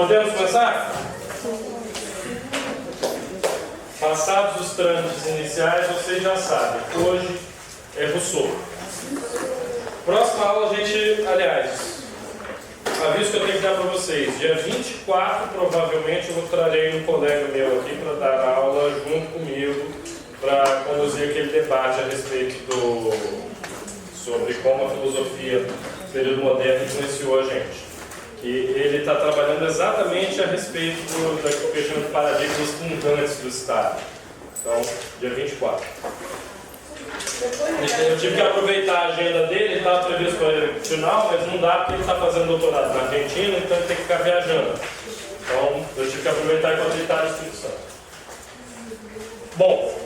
Podemos começar? Passados os trâmites iniciais, vocês já sabem, hoje é Rousseau. Próxima aula a gente, aliás, aviso que eu tenho que dar para vocês, dia 24 provavelmente eu trarei um colega meu aqui para dar aula junto comigo, para conduzir aquele debate a respeito sobre como a filosofia do período moderno influenciou a gente. E ele está trabalhando exatamente a respeito daquilo que eu chamo de paradigmas fundantes do Estado. Então, dia 24. Eu tive que aproveitar a agenda dele, ele estava previsto para ele final, mas não dá porque ele está fazendo doutorado na Argentina, então ele tem que ficar viajando. Então, eu tive que aproveitar enquanto ele está na instituição. Bom,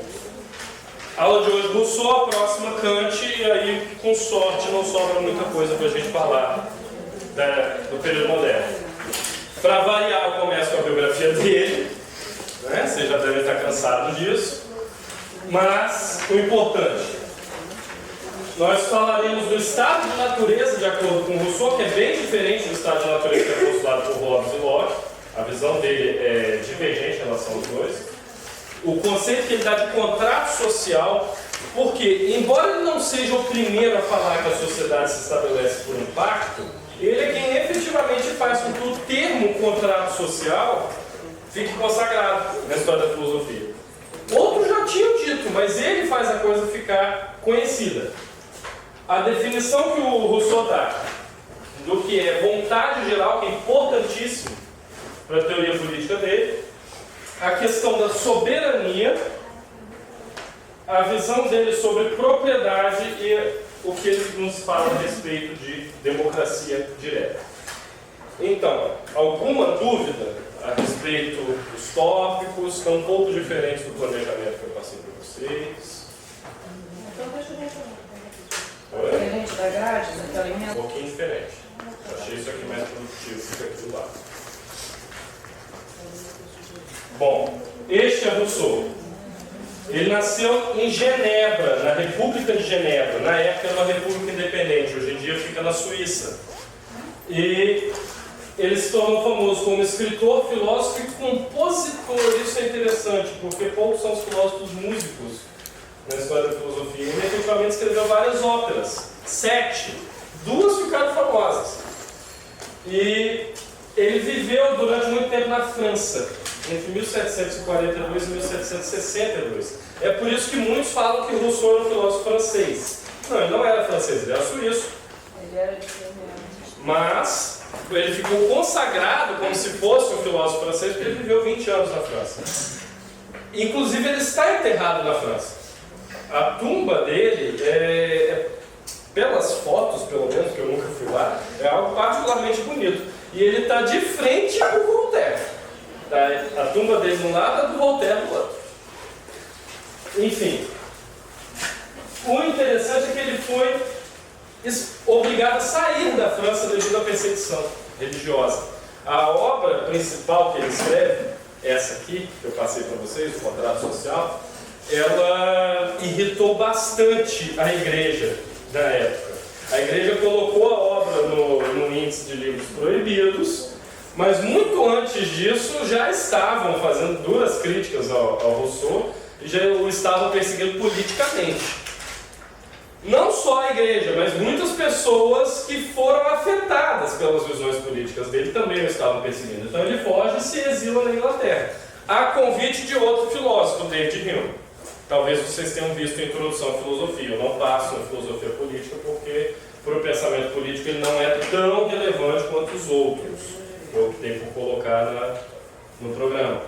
aula de hoje Rousseau, a próxima Kant, e aí, com sorte, não sobra muita coisa para a gente falar do período moderno. Para variar, eu começo com a biografia dele, né? Vocês já devem estar cansados disso, mas o importante, nós falaremos do estado de natureza de acordo com Rousseau, que é bem diferente do estado de natureza que é postulado por Hobbes e Locke. A visão dele é divergente em relação aos dois. O conceito que ele dá de contrato social, porque, embora ele não seja o primeiro a falar que a sociedade se estabelece por um pacto, ele é quem efetivamente faz com que o termo contrato social fique consagrado na história da filosofia. Outros já tinham dito, mas ele faz a coisa ficar conhecida. A definição que o Rousseau dá do que é vontade geral, que é importantíssimo para a teoria política dele, a questão da soberania, a visão dele sobre propriedade e o que ele nos fala a respeito de democracia direta. Então, alguma dúvida a respeito dos tópicos, estão um pouco diferentes do planejamento que eu passei para vocês. Então deixa eu ver. Diferente da grade, daquela linha? Um pouquinho diferente. Eu achei isso aqui mais produtivo, fica aqui do lado. Bom, este é Rousseau. Ele nasceu em Genebra, na República de Genebra. Na época era uma república independente, hoje em dia fica na Suíça. E ele se tornou famoso como escritor, filósofo e compositor. Isso é interessante, porque poucos são os filósofos músicos na história da filosofia. Ele efetivamente escreveu várias óperas, 7. 2 ficaram famosas. E ele viveu durante muito tempo na França, entre 1742 e 1762. É por isso que muitos falam que Rousseau era um filósofo francês. Não, ele não era francês, ele era suíço. Ele era de Genebra. Mas ele ficou consagrado como se fosse um filósofo francês, porque ele viveu 20 anos na França. Inclusive, ele está enterrado na França. A tumba dele, pelas fotos, pelo menos, que eu nunca fui lá, é algo particularmente bonito. E ele está de frente ao Voltaire. A tumba dele de um lado, a do Voltaire do outro. Enfim, o interessante é que ele foi obrigado a sair da França devido à perseguição religiosa. A obra principal que ele escreve, essa aqui, que eu passei para vocês, o Contrato Social, ela irritou bastante a igreja da época. A igreja colocou a obra no índice de livros proibidos, mas muito antes disso já estavam fazendo duras críticas ao Rousseau e já o estavam perseguindo politicamente. Não só a igreja, mas muitas pessoas que foram afetadas pelas visões políticas dele também o estavam perseguindo. Então ele foge e se exila na Inglaterra, a convite de outro filósofo, David Hume. Talvez vocês tenham visto a introdução à filosofia. Eu não passo na filosofia política porque, para o pensamento político, ele não é tão relevante quanto os outros. Eu optei por colocar no programa.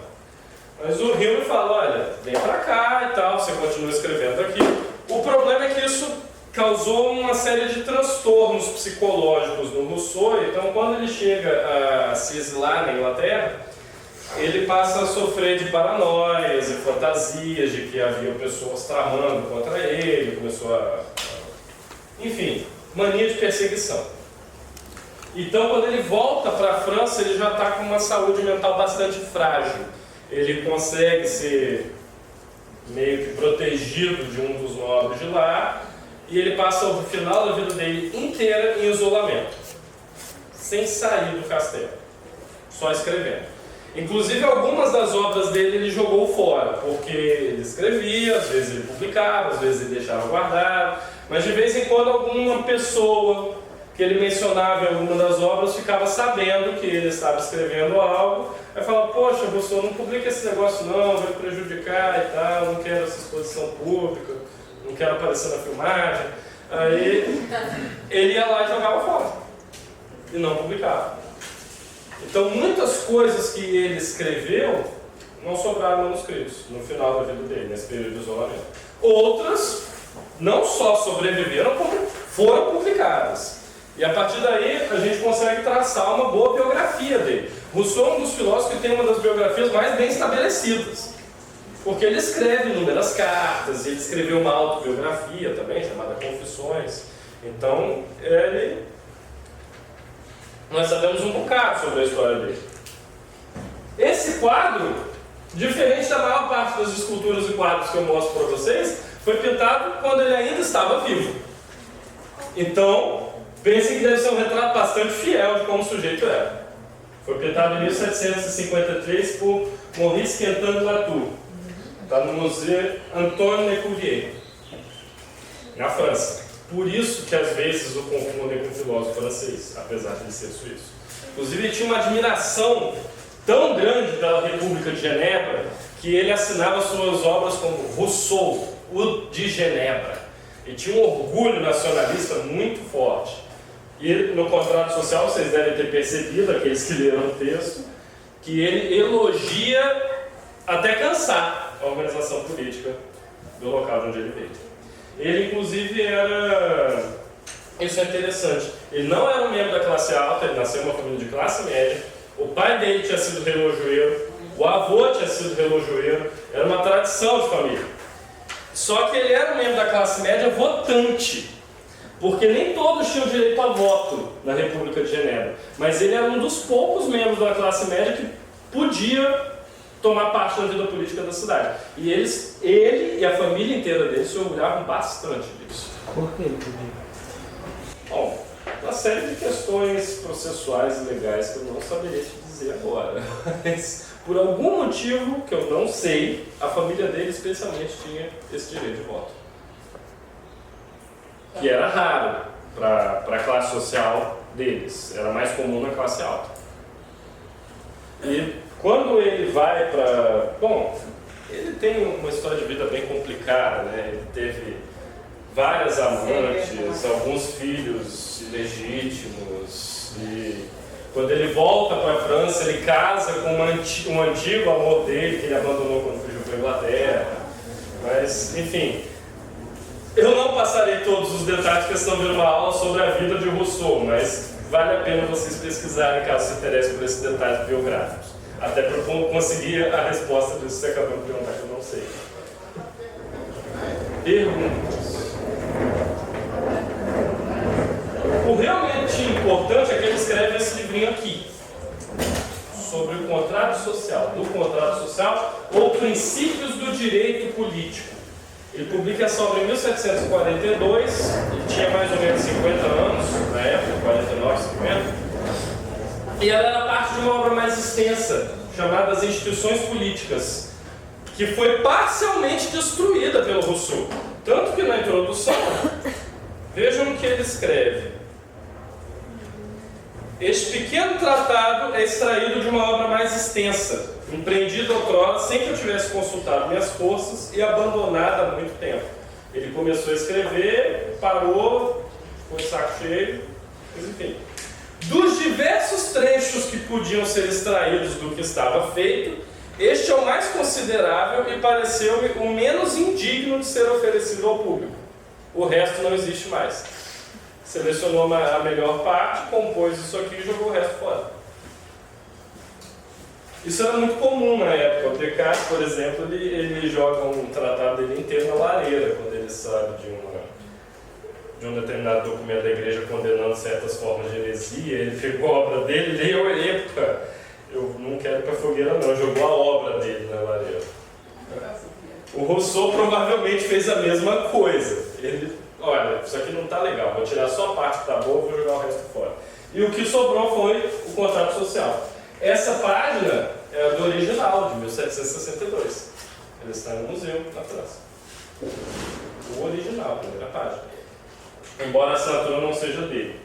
Mas o Hume fala, olha, vem para cá e tal, você continua escrevendo aqui. O problema é que isso causou uma série de transtornos psicológicos no Rousseau, então quando ele chega a se exilar na Inglaterra, ele passa a sofrer de paranoias e fantasias de que havia pessoas tramando contra ele, começou enfim, mania de perseguição. Então quando ele volta para a França, ele já está com uma saúde mental bastante frágil. Ele consegue ser meio que protegido de um dos nobres de lá, e ele passa o final da vida dele inteira em isolamento, sem sair do castelo. só escrevendo. Inclusive algumas das obras dele ele jogou fora, porque ele escrevia, às vezes ele publicava, às vezes ele deixava guardado, mas de vez em quando alguma pessoa que ele mencionava em alguma das obras ficava sabendo que ele estava escrevendo algo, aí falava, poxa, Rousseau, não publica esse negócio não, vai prejudicar e tal, não quero essa exposição pública, não quero aparecer na filmagem. Aí ele ia lá e jogava fora, e não publicava. Então muitas coisas que ele escreveu não sobraram manuscritos no final da vida dele, nesse período de isolamento. Outras não só sobreviveram, como foram publicadas. E a partir daí a gente consegue traçar uma boa biografia dele. Rousseau é um dos filósofos que tem uma das biografias mais bem estabelecidas. Porque ele escreve inúmeras cartas, ele escreveu uma autobiografia também, chamada Confissões. Então, nós sabemos um bocado sobre a história dele. Esse quadro, diferente da maior parte das esculturas e quadros que eu mostro para vocês, foi pintado quando ele ainda estava vivo. Então, pensem que deve ser um retrato bastante fiel de como o sujeito era. Foi pintado em 1753 por Maurice Quentin de Latour. Está no Museu Antoine Lecuvier, na França. Por isso que às vezes o confundem com um filósofo francês, apesar de ele ser suíço. Inclusive ele tinha uma admiração tão grande pela República de Genebra que ele assinava suas obras como Rousseau, o de Genebra. Ele tinha um orgulho nacionalista muito forte. E no contrato social, vocês devem ter percebido, aqueles que leram o texto, que ele elogia até cansar a organização política do local onde ele veio. Ele, inclusive, era... Isso é interessante. Ele não era um membro da classe alta, ele nasceu em uma família de classe média. O pai dele tinha sido relojoeiro, o avô tinha sido relojoeiro, era uma tradição de família. Só que ele era um membro da classe média votante, porque nem todos tinham direito a voto na República de Genebra. Mas ele era um dos poucos membros da classe média que podia tomar parte da vida política da cidade. E ele e a família inteira dele se orgulhavam bastante disso. Por que ele podia? Bom, uma série de questões processuais e legais que eu não saberia te dizer agora. Mas, por algum motivo que eu não sei, a família dele especialmente tinha esse direito de voto. Que era raro para a classe social deles. Era mais comum na classe alta. E quando ele vai para... Bom, ele tem uma história de vida bem complicada, né? Ele teve várias amantes, alguns filhos ilegítimos. E quando ele volta para a França, ele casa com um antigo amor dele, que ele abandonou quando fugiu para a Inglaterra. Mas, enfim, eu não passarei todos os detalhes, porque senão vira uma aula sobre a vida de Rousseau, mas vale a pena vocês pesquisarem caso se interessem por esses detalhes biográficos. Até para eu conseguir a resposta disso que você acabou de perguntar, que eu não sei. Perguntas. O realmente importante é que ele escreve esse livrinho aqui, sobre o contrato social, do contrato social ou princípios do direito político. Ele publica essa obra em 1742, ele tinha mais ou menos 50 anos, na época, 49, 50. E ela era parte de uma obra mais extensa, chamada As Instituições Políticas, que foi parcialmente destruída pelo Rousseau. Tanto que na introdução, vejam o que ele escreve. Este pequeno tratado é extraído de uma obra mais extensa, empreendida outrora sem que eu tivesse consultado minhas forças e abandonada há muito tempo. Ele começou a escrever, parou, ficou de saco cheio, mas enfim. Dos diversos trechos que podiam ser extraídos do que estava feito, este é o mais considerável e pareceu-me o menos indigno de ser oferecido ao público. O resto não existe mais. Selecionou a melhor parte, compôs isso aqui e jogou o resto fora. Isso era muito comum na época. O Descartes, por exemplo, ele joga um tratado dele inteiro na lareira, quando ele sabe de um determinado documento da igreja condenando certas formas de heresia. Ele pegou a obra dele, leu, epa, eu não quero ir para a fogueira não, jogou a obra dele na lareira. O Rousseau provavelmente fez a mesma coisa. Ele, olha, isso aqui não está legal, vou tirar só a parte que está boa e vou jogar o resto fora. E o que sobrou foi o contrato social. Essa página é do original, de 1762. Ele está no museu na França. O original, a primeira página. Embora a assinatura não seja dele.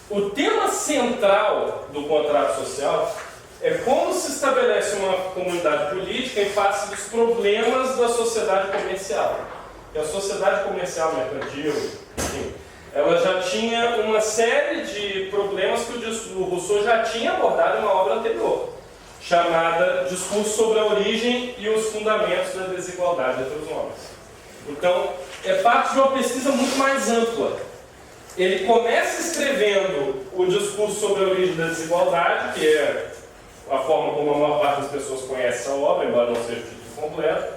O tema central do contrato social é como se estabelece uma comunidade política em face dos problemas da sociedade comercial. E a sociedade comercial mercantil, enfim, ela já tinha uma série de problemas que o Rousseau já tinha abordado em uma obra anterior, chamada Discurso sobre a Origem e os Fundamentos da Desigualdade entre os Homens. Então, é parte de uma pesquisa muito mais ampla. Ele começa escrevendo o discurso sobre a origem da desigualdade, que é a forma como a maior parte das pessoas conhece essa obra, embora não seja o título completo,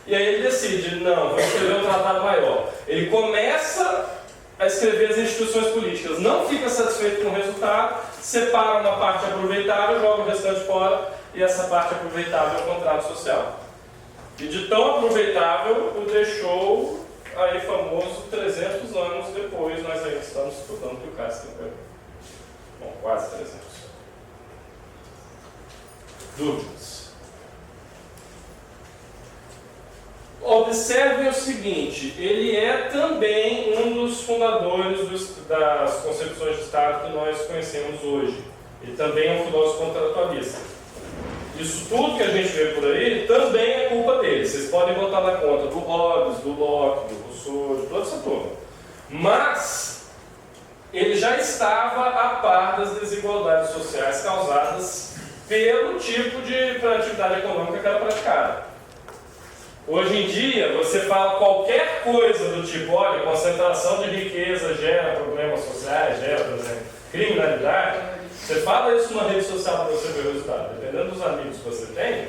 e aí ele decide, não, vou escrever um tratado maior. Ele começa a escrever as instituições políticas, não fica satisfeito com o resultado, separa uma parte aproveitável, joga o restante fora, e essa parte aproveitável é o contrato social. E de tão aproveitável, o deixou aí famoso 300 anos depois, nós ainda estamos estudando que o cara se tem. Bom, quase 300. Dúvidas? Observem o seguinte, ele é também um dos fundadores das concepções de Estado que nós conhecemos hoje. Ele também é um filósofo contratualista. Isso tudo que a gente vê por aí também é culpa dele. Vocês podem botar na conta do Hobbes, do Locke, do Rousseau, de toda essa turma. Mas ele já estava a par das desigualdades sociais causadas pelo tipo de atividade econômica que era praticada. Hoje em dia, você fala qualquer coisa do tipo, olha, concentração de riqueza gera problemas sociais, gera, por exemplo, criminalidade. Você fala isso numa rede social para você ver o resultado. Dependendo dos amigos que você tem,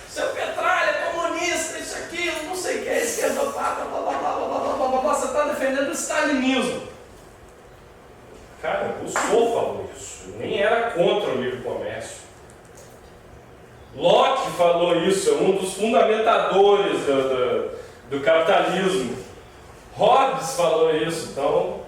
seu Petralha é comunista, isso, aquilo, não sei o que, esquerdopata, blá blá blá blá blá blá blá blá, você está defendendo o stalinismo. Cara, o Rousseau falou isso, nem era contra o livre comércio. Locke falou isso, é um dos fundamentadores do capitalismo. Hobbes falou isso, então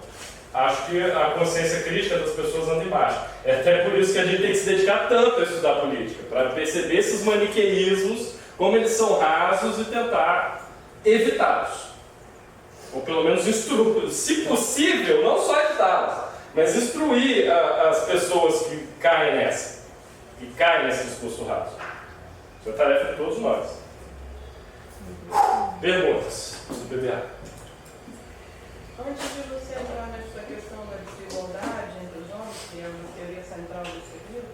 acho que a consciência crítica das pessoas anda embaixo. É até por isso que a gente tem que se dedicar tanto a estudar política, para perceber esses maniqueísmos, como eles são rasos e tentar evitá-los. Ou pelo menos instruir, se possível, não só evitá-los, mas instruir as pessoas que caem nesse discurso raso. Isso é tarefa de todos nós. Perguntas do PBA? Antes de você entrar nessa questão da desigualdade entre os homens, que é uma teoria central desse livro,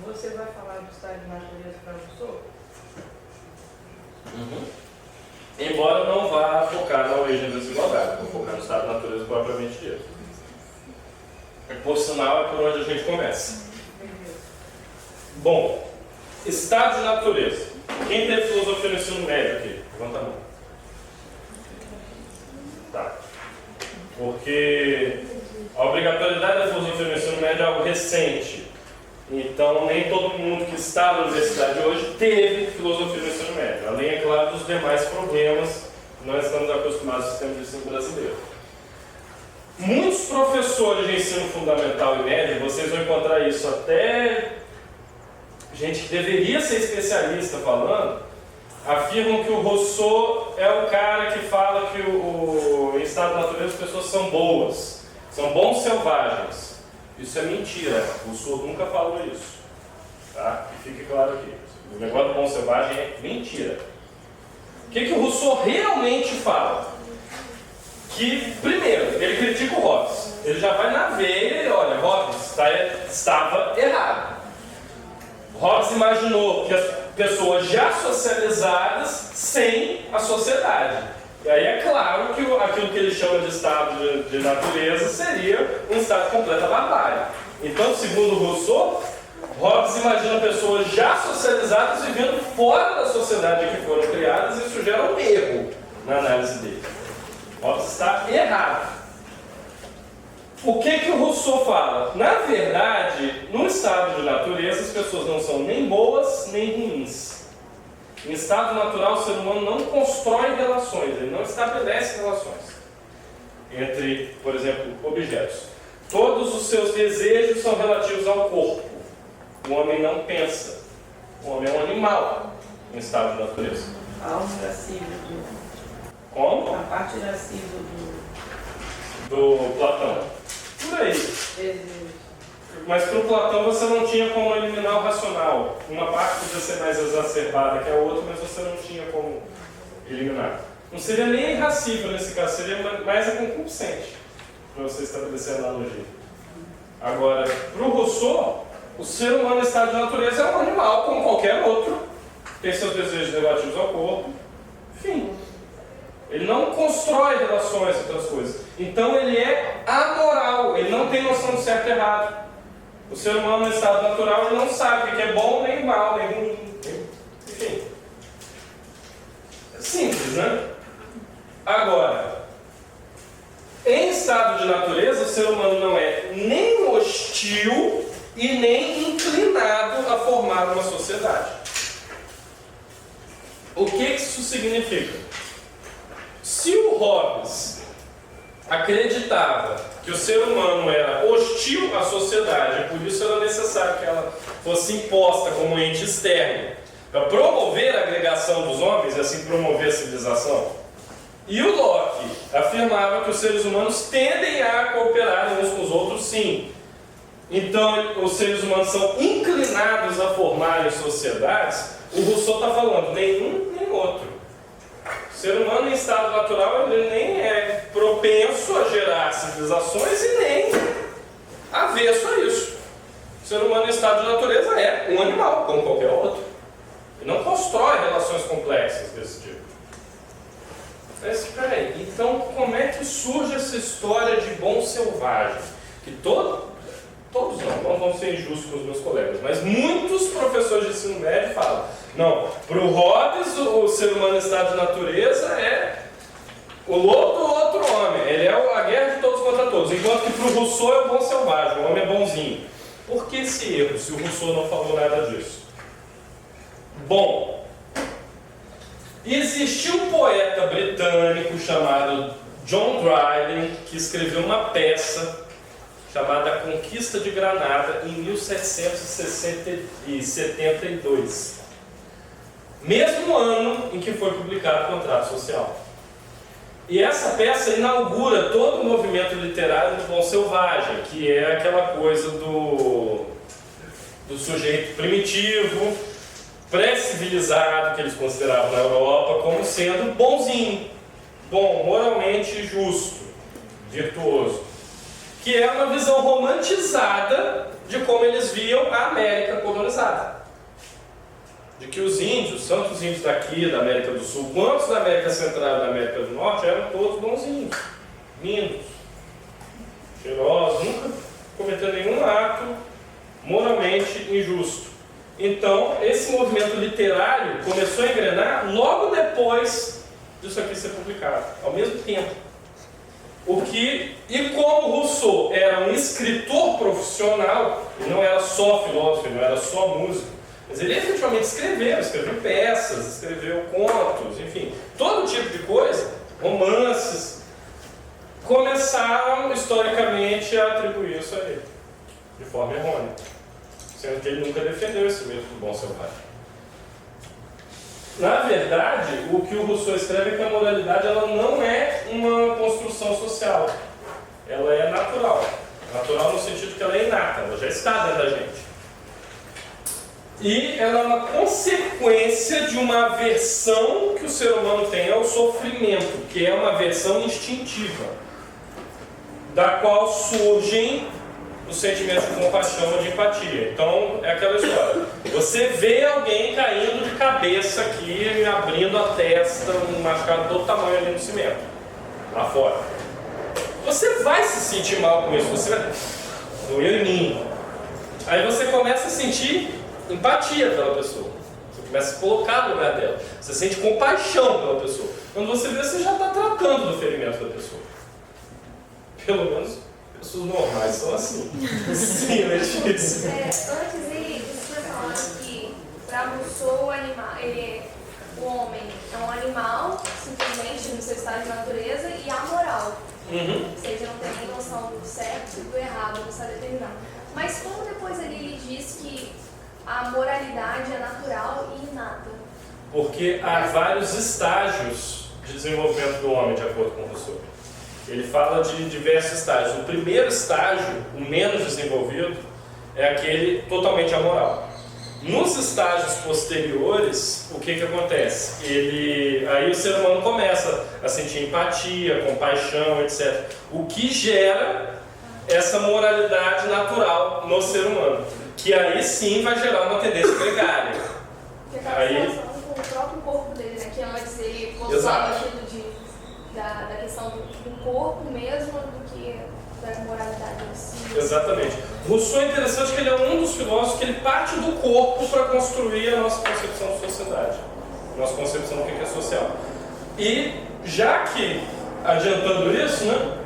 você vai falar do estado de natureza para o Rousseau? Embora não vá focar na origem da desigualdade, vou focar no estado de natureza propriamente dito. Por sinal, é por onde a gente começa. Bom, estado de natureza. Quem teve filosofia no ensino médio aqui? Levanta a mão. Tá. Porque a obrigatoriedade da filosofia no ensino médio é algo recente. Então, nem todo mundo que está na universidade hoje teve filosofia no ensino médio. Além, é claro, dos demais problemas que nós estamos acostumados ao sistema de ensino brasileiro. Muitos professores de ensino fundamental e médio, vocês vão encontrar isso até gente que deveria ser especialista falando, afirmam que o Rousseau é o cara que fala que em estado de natureza as pessoas são boas, são bons selvagens. Isso é mentira, o Rousseau nunca falou isso. Tá? Que fique claro aqui. O negócio do bom selvagem é mentira. O que o Rousseau realmente fala? Que, primeiro, ele critica o Hobbes. Ele já vai na veia e olha, Hobbes estava errado. Hobbes imaginou que as pessoas já socializadas sem a sociedade. E aí é claro que aquilo que ele chama de estado de natureza seria um estado de completa barbárie. Então, segundo Rousseau, Hobbes imagina pessoas já socializadas vivendo fora da sociedade que foram criadas, e isso gera um erro na análise dele. Hobbes está errado. O que o Rousseau fala? Na verdade, no estado de natureza, as pessoas não são nem boas nem ruins. Em estado natural, o ser humano não constrói relações, ele não estabelece relações entre, por exemplo, objetos. Todos os seus desejos são relativos ao corpo. O homem não pensa. O homem é um animal em estado de natureza. A alma irascível Como? a parte irascível Do Platão. Por aí. desejo. Mas para o Platão você não tinha como eliminar o racional. Uma parte podia ser mais exacerbada que a outra, mas você não tinha como eliminar. Não seria nem irracível nesse caso, seria mais a concupiscente, para você estabelecer a analogia. Agora, para o Rousseau, o ser humano em estado de natureza é um animal como qualquer outro, tem seus desejos relativos ao corpo, enfim. Ele não constrói relações entre as coisas. Então ele é amoral, ele não tem noção do certo e errado. O ser humano no estado natural ele não sabe o que é bom, nem mal, nem ruim. Enfim. É simples, né? Agora, em estado de natureza, o ser humano não é nem hostil e nem inclinado a formar uma sociedade. O que isso significa? Se o Hobbes acreditava que o ser humano era hostil à sociedade, e por isso era necessário que ela fosse imposta como um ente externo, para promover a agregação dos homens e assim promover a civilização, e o Locke afirmava que os seres humanos tendem a cooperar uns com os outros, sim. Então, os seres humanos são inclinados a formarem sociedades. O Rousseau está falando, nenhum nem outro. O ser humano em estado natural ele nem é propenso a gerar civilizações e nem avesso a isso. O ser humano em estado de natureza é um animal, como qualquer outro. Ele não constrói relações complexas desse tipo. Mas espera aí, então como é que surge essa história de bom selvagem? Que todos não vão ser injustos com os meus colegas, mas muitos professores de ensino médio falam, não, para o Hobbes o ser humano em estado de natureza é o lobo do outro homem, ele é a guerra de todos contra todos, enquanto que para o Rousseau é o bom selvagem, o homem é bonzinho. Por que esse erro, se o Rousseau não falou nada disso? Bom, existiu um poeta britânico chamado John Dryden que escreveu uma peça chamada A Conquista de Granada em 1772, mesmo ano em que foi publicado o Contrato Social. E essa peça inaugura todo o movimento literário do bom selvagem, que é aquela coisa do sujeito primitivo, pré-civilizado, que eles consideravam na Europa como sendo bonzinho, bom, moralmente justo, virtuoso, que é uma visão romantizada de como eles viam a América colonizada. De que os índios, tanto os índios daqui, da América do Sul, quanto os da América Central e da América do Norte, eram todos bonzinhos, lindos, cheirosos, nunca cometeram nenhum ato moralmente injusto. Então, esse movimento literário começou a engrenar logo depois disso aqui ser publicado, ao mesmo tempo. E como Rousseau era um escritor profissional, ele não era só filósofo, ele não era só músico, mas ele efetivamente escreveu peças, escreveu contos, enfim, todo tipo de coisa, romances, começaram historicamente a atribuir isso a ele, de forma errônea, sendo que ele nunca defendeu esse método do bom selvagem. Na verdade, o que o Rousseau escreve é que a moralidade ela não é uma construção social, ela é natural. Natural no sentido que ela é inata, ela já está dentro da gente. E ela é uma consequência de uma aversão que o ser humano tem ao sofrimento, que é uma aversão instintiva, da qual surgem os sentimentos de compaixão ou de empatia. Então, é aquela história. Você vê alguém caindo de cabeça aqui, abrindo a testa, um machucado do tamanho ali no cimento, lá fora. Você vai se sentir mal com isso, você vai doer em mim. Aí você começa a sentir empatia pela pessoa. Você começa a se colocar no lugar dela. Você sente compaixão pela pessoa. Quando você vê, você já está tratando do ferimento da pessoa. Pelo menos pessoas normais são assim. Sim, é difícil. Antes você tinha falado que para Rousseau o homem é um animal, simplesmente no seu estado de natureza, e amoral. Uhum. Ou seja, não tem nem noção noção do certo e do errado, não sabe determinar. Mas como depois ele diz que a moralidade é natural e inata? Porque há vários estágios de desenvolvimento do homem, de acordo com Rousseau. Ele fala de diversos estágios. O primeiro estágio, o menos desenvolvido, é aquele totalmente amoral. Nos estágios posteriores, o que acontece? Aí o ser humano começa a sentir empatia, compaixão, etc. O que gera essa moralidade natural no ser humano, que aí sim vai gerar uma tendência gregária. Porque acaba se relacionando com o próprio corpo dele, né? Que antes ele postulava aquilo da questão do corpo mesmo do que da moralidade em si. Exatamente. Rousseau é interessante que ele é um dos filósofos que ele parte do corpo para construir a nossa concepção de sociedade, a nossa concepção do que é social. E já que, adiantando isso, né,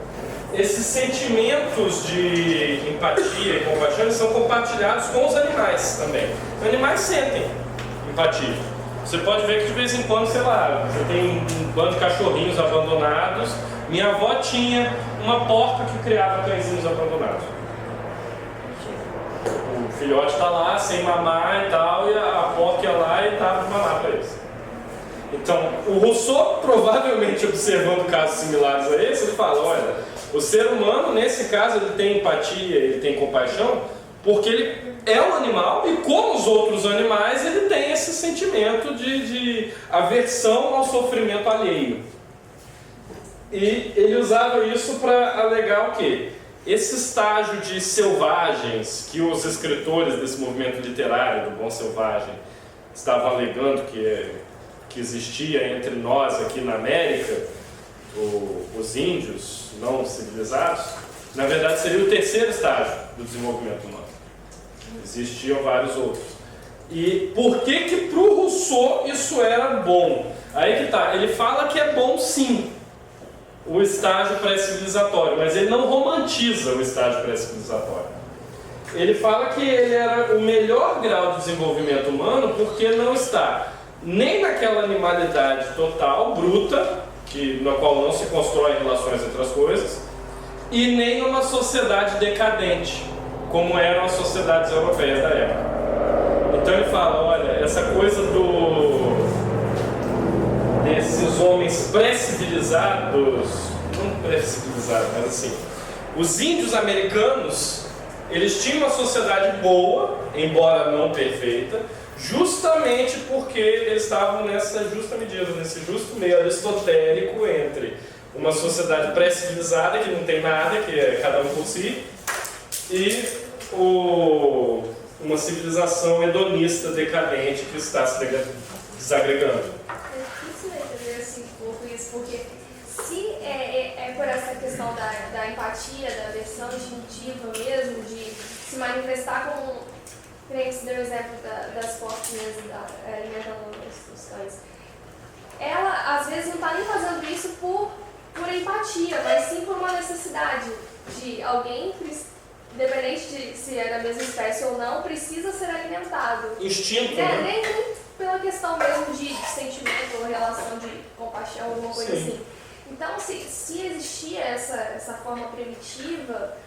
esses sentimentos de empatia e compaixão são compartilhados com os animais também. Os animais sentem empatia. Você pode ver que de vez em quando, sei lá, você tem um bando de cachorrinhos abandonados. Minha avó tinha uma porca que criava cãezinhos abandonados. O filhote está lá sem mamar e tal, e a porca ia lá e dava de mamar para eles. Então, o Rousseau, provavelmente observando casos similares a esse, ele fala, olha, o ser humano, nesse caso, ele tem empatia, ele tem compaixão, porque ele é um animal e, como os outros animais, ele tem esse sentimento de aversão ao sofrimento alheio. E ele usava isso para alegar o quê? Esse estágio de selvagens que os escritores desse movimento literário, do Bom Selvagem, estavam alegando que existia entre nós aqui na América, os índios não civilizados, na verdade seria o terceiro estágio do desenvolvimento humano. Existiam vários outros. E por que para o Rousseau isso era bom? Aí que tá, ele fala que é bom sim, o estágio pré-civilizatório, mas ele não romantiza o estágio pré-civilizatório. Ele fala que ele era o melhor grau de desenvolvimento humano porque não está nem naquela animalidade total, bruta, na qual não se constrói relações entre as coisas, e nem numa sociedade decadente, como eram as sociedades europeias da época. Então ele fala, olha, essa coisa desses homens pré-civilizados, não pré-civilizados, mas assim, os índios americanos, eles tinham uma sociedade boa, embora não perfeita, justamente porque eles estavam nessa justa medida, nesse justo meio aristotélico entre uma sociedade pré-civilizada, que não tem nada, que é cada um por si, e uma civilização hedonista, decadente, que está se desagregando. É difícil entender assim, um pouco isso, porque se é por essa questão da empatia, da versão instintiva mesmo, de se manifestar como... Você deu o exemplo das porquinhas alimentando os cães. Ela, às vezes, não está nem fazendo isso por empatia, mas sim por uma necessidade de alguém, independente de se é da mesma espécie ou não, precisa ser alimentado. Instinto, né? Nem pela questão mesmo de sentimento ou relação de compaixão, alguma coisa assim. Então, se existia essa forma primitiva...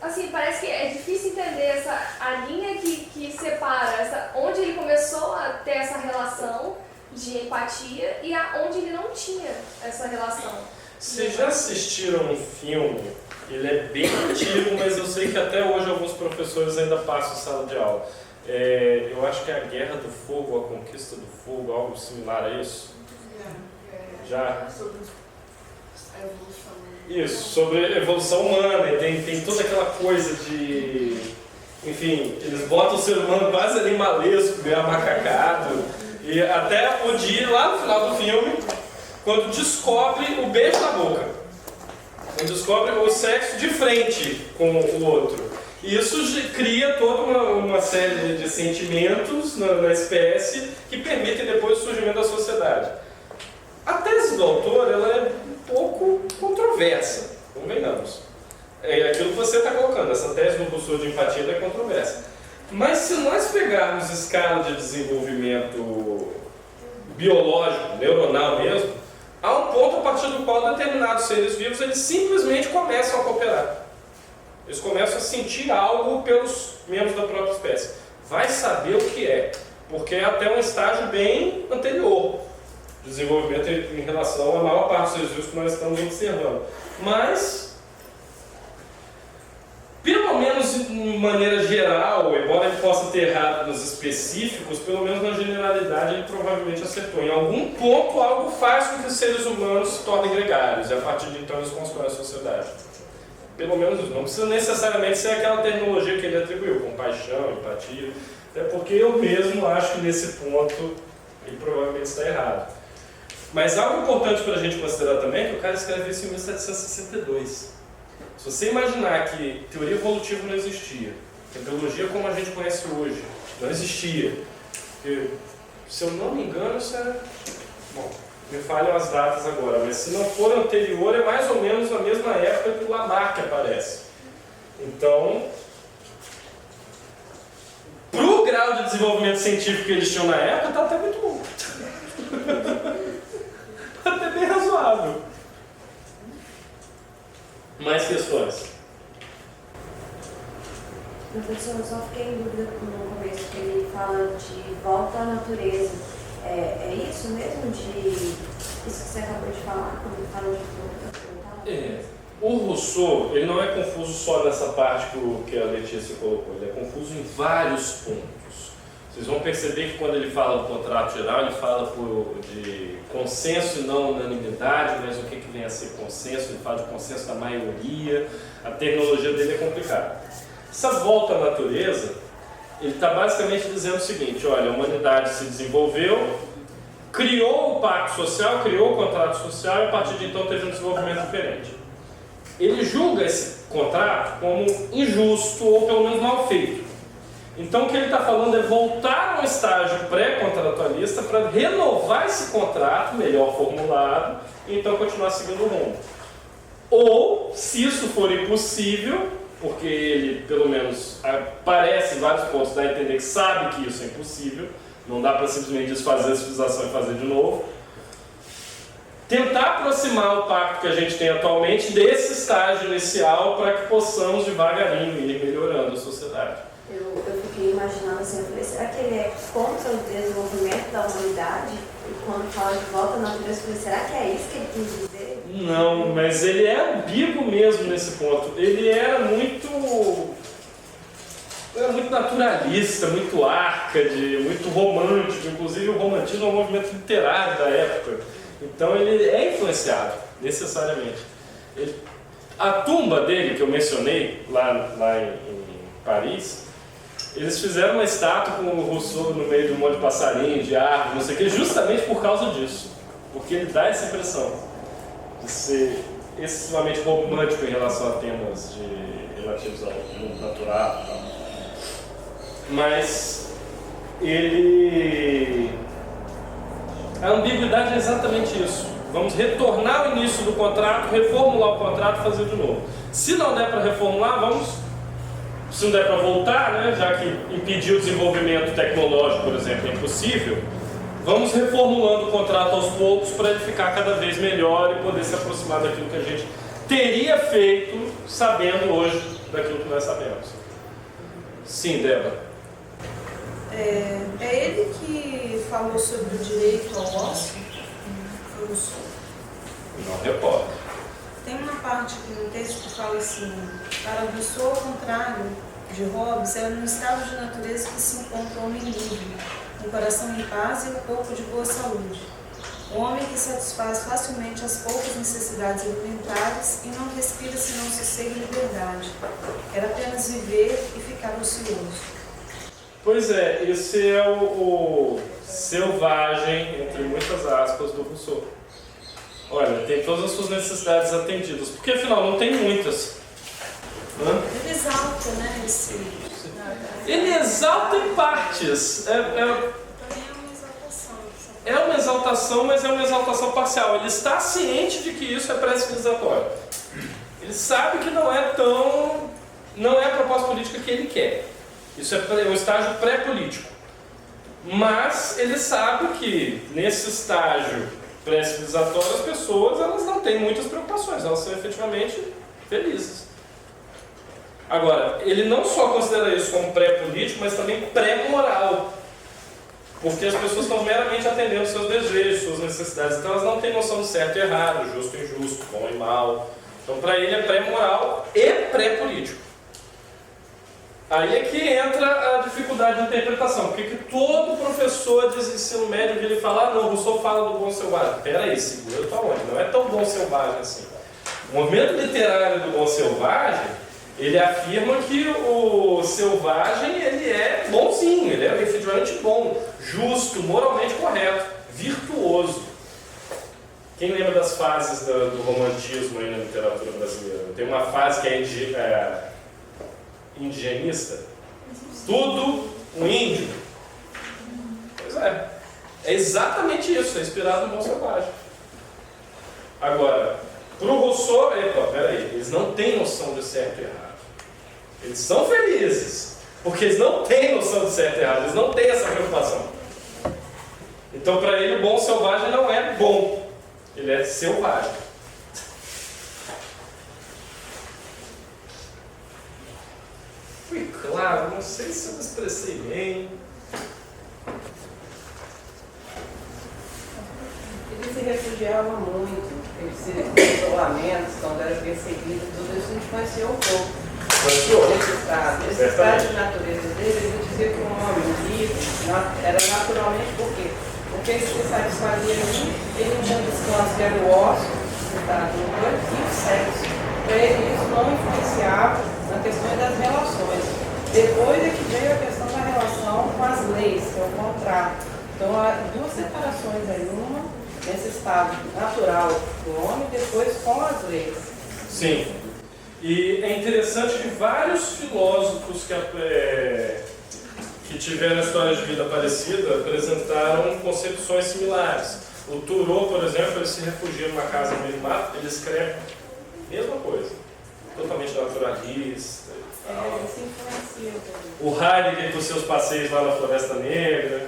Assim, parece que é difícil entender a linha que separa onde ele começou a ter essa relação de empatia e onde ele não tinha essa relação. Vocês já assistiram um filme? Ele é bem antigo, mas eu sei que até hoje alguns professores ainda passam em sala de aula. Eu acho que é A Guerra do Fogo, A Conquista do Fogo, algo similar a isso. Já? Isso, sobre a evolução humana, e tem toda aquela coisa de... Enfim, eles botam o ser humano quase animalesco, meio amacacado, e até o dia, lá no final do filme, quando descobre o beijo na boca. Quando descobre o sexo de frente com o outro. E isso cria toda uma série de sentimentos na espécie que permitem depois o surgimento da sociedade. A tese do autor, ela é um pouco controversa, convenhamos. É aquilo que você está colocando, essa tese do Rousseau de empatia é controversa. Mas se nós pegarmos escala de desenvolvimento biológico, neuronal mesmo, há um ponto a partir no qual determinados seres vivos eles simplesmente começam a cooperar. Eles começam a sentir algo pelos membros da própria espécie. Vai saber o que é, porque é até um estágio bem anterior de desenvolvimento em relação à maior parte dos seres vivos que nós estamos observando. Mas, pelo menos de maneira geral, embora ele possa ter errado nos específicos, pelo menos na generalidade ele provavelmente acertou. Em algum ponto, algo faz com que os seres humanos se tornem gregários, e a partir de então eles constroem a sociedade. Pelo menos isso. Não precisa necessariamente ser aquela tecnologia que ele atribuiu, compaixão, empatia, até porque eu mesmo acho que nesse ponto ele provavelmente está errado. Mas algo importante para a gente considerar também é que o cara escreveu isso em 1762. Se você imaginar que teoria evolutiva não existia, que a biologia como a gente conhece hoje não existia, porque, se eu não me engano, isso é... Bom, me falham as datas agora, mas se não for anterior, é mais ou menos na mesma época que o Lamarck aparece. Então, para o grau de desenvolvimento científico que eles tinham na época, está até muito bom. Está até bem razoável. Mais questões? Professor, eu só fiquei em dúvida no começo que ele fala de volta à natureza. É isso mesmo? Isso que você acabou de falar, quando ele falou de volta? É. O Rousseau, ele não é confuso só nessa parte que a Letícia colocou, ele é confuso em vários pontos. Vocês vão perceber que quando ele fala do contrato geral, ele fala de consenso e não unanimidade, mas o que vem a ser consenso, ele fala de consenso da maioria, a terminologia dele é complicada. Essa volta à natureza, ele está basicamente dizendo o seguinte, olha, a humanidade se desenvolveu, criou o pacto social, criou o contrato social e a partir de então teve um desenvolvimento diferente. Ele julga esse contrato como injusto ou pelo menos mal feito. Então o que ele está falando é voltar a um estágio pré-contratualista para renovar esse contrato melhor formulado e então continuar seguindo o rumo. Ou, se isso for impossível, porque ele, pelo menos, parece em vários pontos, dá a entender que sabe que isso é impossível, não dá para simplesmente desfazer a civilização e fazer de novo, tentar aproximar o pacto que a gente tem atualmente desse estágio inicial para que possamos devagarinho ir melhorando a sociedade. Eu fiquei imaginando assim, eu falei, será que ele é contra o desenvolvimento da humanidade? E quando fala de volta à natureza, eu falei, será que é isso que ele quis dizer? Não, mas ele é ambíguo mesmo nesse ponto. Ele era muito naturalista, muito arcade, muito romântico. Inclusive o romantismo é um movimento literário da época. Então ele é influenciado, necessariamente. A tumba dele, que eu mencionei lá em Paris, eles fizeram uma estátua com o Rousseau no meio de um monte de passarinho, de árvore, não sei o que, justamente por causa disso. Porque ele dá essa impressão de ser excessivamente romântico em relação a temas relativos ao mundo natural e tal. Mas a ambiguidade é exatamente isso. Vamos retornar ao início do contrato, reformular o contrato e fazer de novo. Se não der para reformular, se não der para voltar, né, já que impedir o desenvolvimento tecnológico, por exemplo, é impossível, vamos reformulando o contrato aos poucos para ele ficar cada vez melhor e poder se aproximar daquilo que a gente teria feito sabendo hoje daquilo que nós sabemos. Sim, Débora. É ele que falou sobre o direito ao ócio? Foi o Rousseau? Não recordo. Tem uma parte aqui no texto que fala assim, para Rousseau, ao contrário de Hobbes, é no estado de natureza que se encontra o homem livre, um coração em paz e um corpo de boa saúde. O homem que satisfaz facilmente as poucas necessidades elementares e não respira senão sossego e liberdade. Quer apenas viver e ficar ocioso. Pois é, esse é o selvagem, entre muitas aspas, do Rousseau. Olha, tem todas as suas necessidades atendidas, porque afinal não tem muitas. Ele exalta, né, Ele exalta em partes. Também é uma exaltação. É uma exaltação, mas é uma exaltação parcial. Ele está ciente de que isso é pré-civilizatório. Ele sabe que não é a proposta política que ele quer. Isso é um estágio pré-político. Mas ele sabe que nesse estágio pré-civilizatório, as pessoas elas não têm muitas preocupações, elas são efetivamente felizes. Agora, ele não só considera isso como pré-político, mas também pré-moral. Porque as pessoas estão meramente atendendo seus desejos, suas necessidades. Então elas não têm noção de certo e errado, justo e injusto, bom e mal. Então para ele é pré-moral e pré-político. Aí é que entra a dificuldade de interpretação. Porque que todo professor de ensino médio vira e fala: ah, não, Rousseau fala do bom selvagem. Peraí, segura tua onda, não é tão bom selvagem assim. O movimento literário do bom selvagem, ele afirma que o selvagem ele é bonzinho, ele é efetivamente bom, justo, moralmente correto, virtuoso. Quem lembra das fases do romantismo aí na literatura brasileira? Tem uma fase que é indigenista. Tudo um índio. Pois é. É exatamente isso, é inspirado no bom selvagem. Agora, para o Rousseau, peraí, eles não têm noção de certo e errado. Eles são felizes, porque eles não têm noção de certo e errado, eles não têm essa preocupação. Então, para ele, o bom selvagem não é bom, ele é selvagem. Fui claro, não sei se eu me expressei bem. Ele se refugiava muito, ele se isolamento, quando era perseguido, tudo isso influenciou um pouco. Esse estado de natureza dele, ele dizia que um homem livre era naturalmente por quê? Porque isso que satisfazia ali, ele não tinha descanso, que era o ócio, o estado do corpo e o sexo. Para ele isso não influenciava na questão das relações. Depois é que veio a questão da relação com as leis, que é o contrato. Então há duas separações aí, uma nesse estado natural do homem e depois com as leis. Sim. E é interessante que vários filósofos que tiveram histórias de vida parecida apresentaram concepções similares. O Thoreau, por exemplo, ele se refugia numa casa no meio do mato, ele escreve a mesma coisa, totalmente naturalista. Ele se influencia também. O Heidegger com seus passeios lá na Floresta Negra,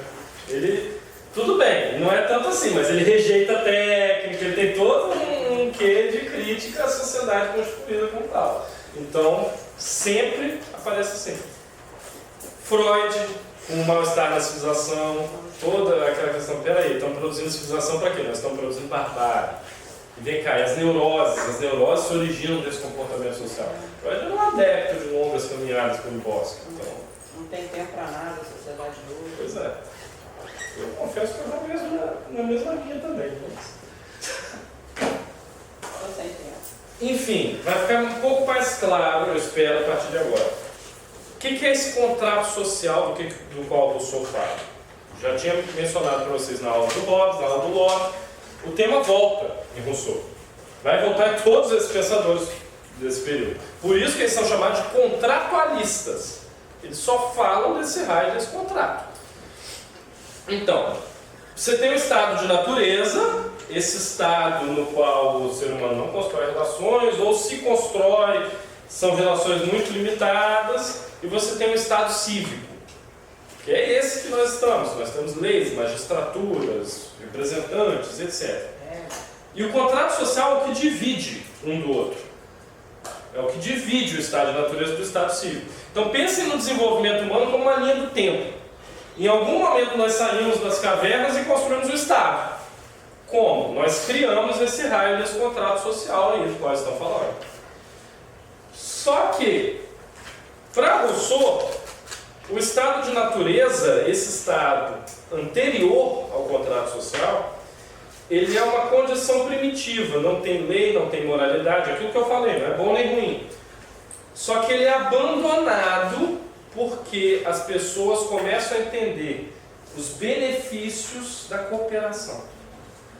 ele, tudo bem, não é tanto assim, mas ele rejeita a técnica, ele tem todo um quê de crítica à sociedade constituída como tal. Então, sempre aparece assim. Freud, com o mal-estar na civilização, toda aquela questão, peraí, estão produzindo civilização para quê? Nós estamos produzindo barbárie. E vem cá, e as neuroses se originam desse comportamento social. Freud era um adepto de longas caminhadas pelo bosque. Então, Não tem tempo para nada, a sociedade dura. pois é. Eu confesso que eu não na mesma linha também. Estou sem tempo. Enfim, vai ficar um pouco mais claro, eu espero, a partir de agora. O que é esse contrato social do qual o Rousseau fala? Já tinha mencionado para vocês na aula do Hobbes, na aula do Locke. O tema volta em Rousseau. Vai voltar em todos esses pensadores desse período. Por isso que eles são chamados de contratualistas. Eles só falam desse raio desse contrato. Então, você tem o estado de natureza, esse estado no qual o ser humano não constrói relações, ou se constrói, são relações muito limitadas, e você tem o estado cívico, que é esse que nós estamos. Nós temos leis, magistraturas, representantes, etc. E o contrato social é o que divide um do outro. É o que divide o estado de natureza do estado cívico. Então pensem no desenvolvimento humano como uma linha do tempo. Em algum momento nós saímos das cavernas e construímos o Estado. Como? Nós criamos esse raio desse contrato social aí do qual estão falando. Só que, para Rousseau, o estado de natureza, esse estado anterior ao contrato social, ele é uma condição primitiva, não tem lei, não tem moralidade, aquilo que eu falei, não é bom nem ruim. Só que ele é abandonado porque as pessoas começam a entender os benefícios da cooperação.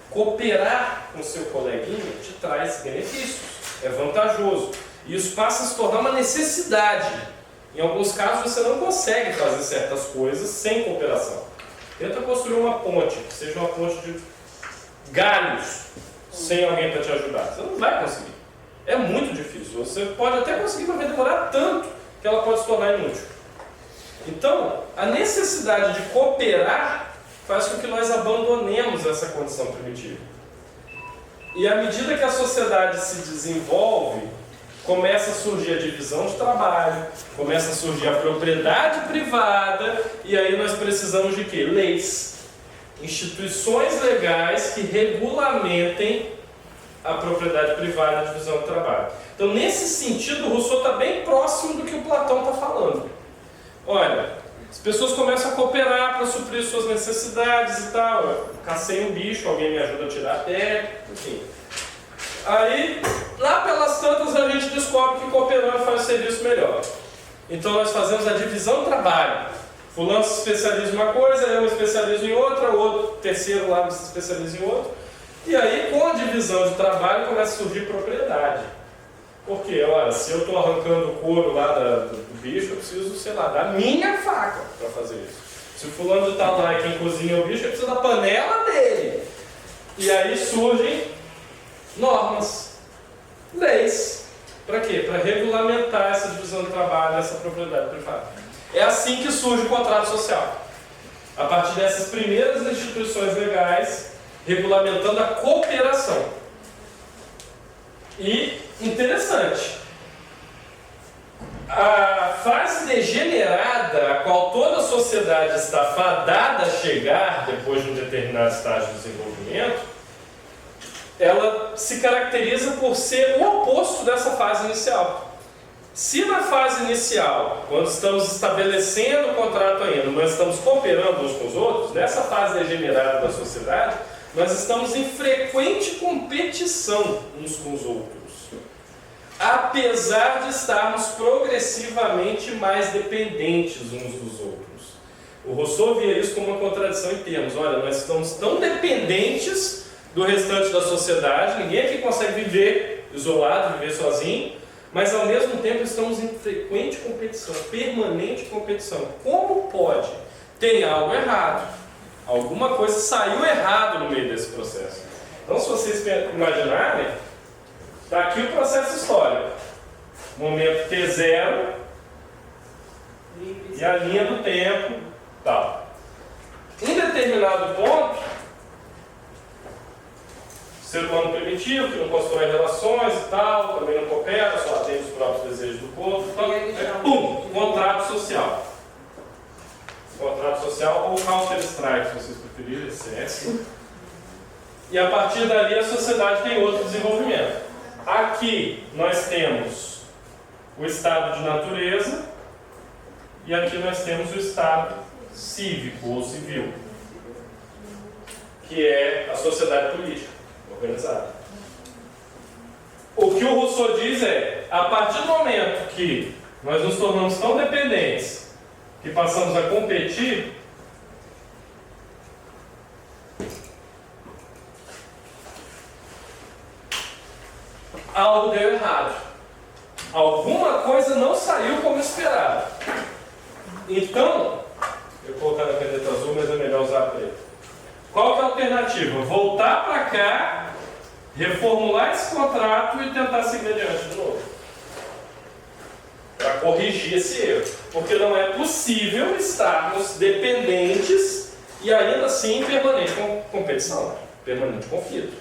Cooperar com seu coleguinha te traz benefícios, é vantajoso. E isso passa a se tornar uma necessidade. Em alguns casos você não consegue fazer certas coisas sem cooperação. Tenta construir uma ponte, que seja uma ponte de galhos, sem alguém para te ajudar. Você não vai conseguir. É muito difícil. Você pode até conseguir, mas vai demorar tanto que ela pode se tornar inútil. Então, a necessidade de cooperar faz com que nós abandonemos essa condição primitiva. E à medida que a sociedade se desenvolve, começa a surgir a divisão de trabalho, começa a surgir a propriedade privada, e aí nós precisamos de quê? Leis, instituições legais que regulamentem a propriedade privada e a divisão do trabalho. Então, nesse sentido, o Rousseau está bem próximo do que o Platão está falando. Olha, as pessoas começam a cooperar para suprir suas necessidades e tal. Eu cacei um bicho, alguém me ajuda a tirar a pele, enfim. Aí, lá pelas tantas, a gente descobre que cooperando faz o serviço melhor. Então, nós fazemos a divisão do trabalho. Fulano se especializa em uma coisa, eu me especializo em outra, o outro, terceiro lá se especializa em outra. E aí, com a divisão de trabalho, começa a surgir propriedade. Porque, olha, se eu estou arrancando o couro lá do bicho, eu preciso, sei lá, da minha faca para fazer isso. Se o fulano de tal lá é quem cozinha o bicho, eu preciso da panela dele. E aí surgem normas, leis. Para quê? Para regulamentar essa divisão de trabalho, essa propriedade privada. É assim que surge o contrato social. A partir dessas primeiras instituições legais, regulamentando a cooperação. E, interessante, a fase degenerada, a qual toda a sociedade está fadada a chegar depois de um determinado estágio de desenvolvimento, ela se caracteriza por ser o oposto dessa fase inicial. Se na fase inicial, quando estamos estabelecendo o contrato ainda, nós estamos cooperando uns com os outros, nessa fase degenerada da sociedade, nós estamos em frequente competição uns com os outros, apesar de estarmos progressivamente mais dependentes uns dos outros. O Rousseau via isso como uma contradição em termos. Olha, nós estamos tão dependentes do restante da sociedade, ninguém aqui consegue viver isolado, viver sozinho, mas ao mesmo tempo estamos em frequente competição, permanente competição. Como pode? Tem algo errado. Alguma coisa saiu errado no meio desse processo. Então, se vocês imaginarem, está aqui o processo histórico. Momento T0 e a linha do tempo, tal. Em determinado ponto, ser humano primitivo, que não constrói relações e tal, também não coopera, só atende os próprios desejos do povo. Então, pum, contrato social. Contrato social ou Counter-Strike, se vocês preferirem, CS. E a partir dali a sociedade tem outro desenvolvimento. Aqui nós temos o estado de natureza e aqui nós temos o estado cívico ou civil, que é a sociedade política organizada. O que o Rousseau diz é, a partir do momento que nós nos tornamos tão dependentes que passamos a competir, algo deu errado. Alguma coisa não saiu como esperado. Então, eu vou colocar na caneta azul, mas é melhor usar a preta. Qual que é a alternativa? Voltar para cá, reformular esse contrato e tentar seguir adiante de novo. Para corrigir esse erro. Porque não é possível estarmos dependentes e ainda assim em permanente competição, permanente conflito.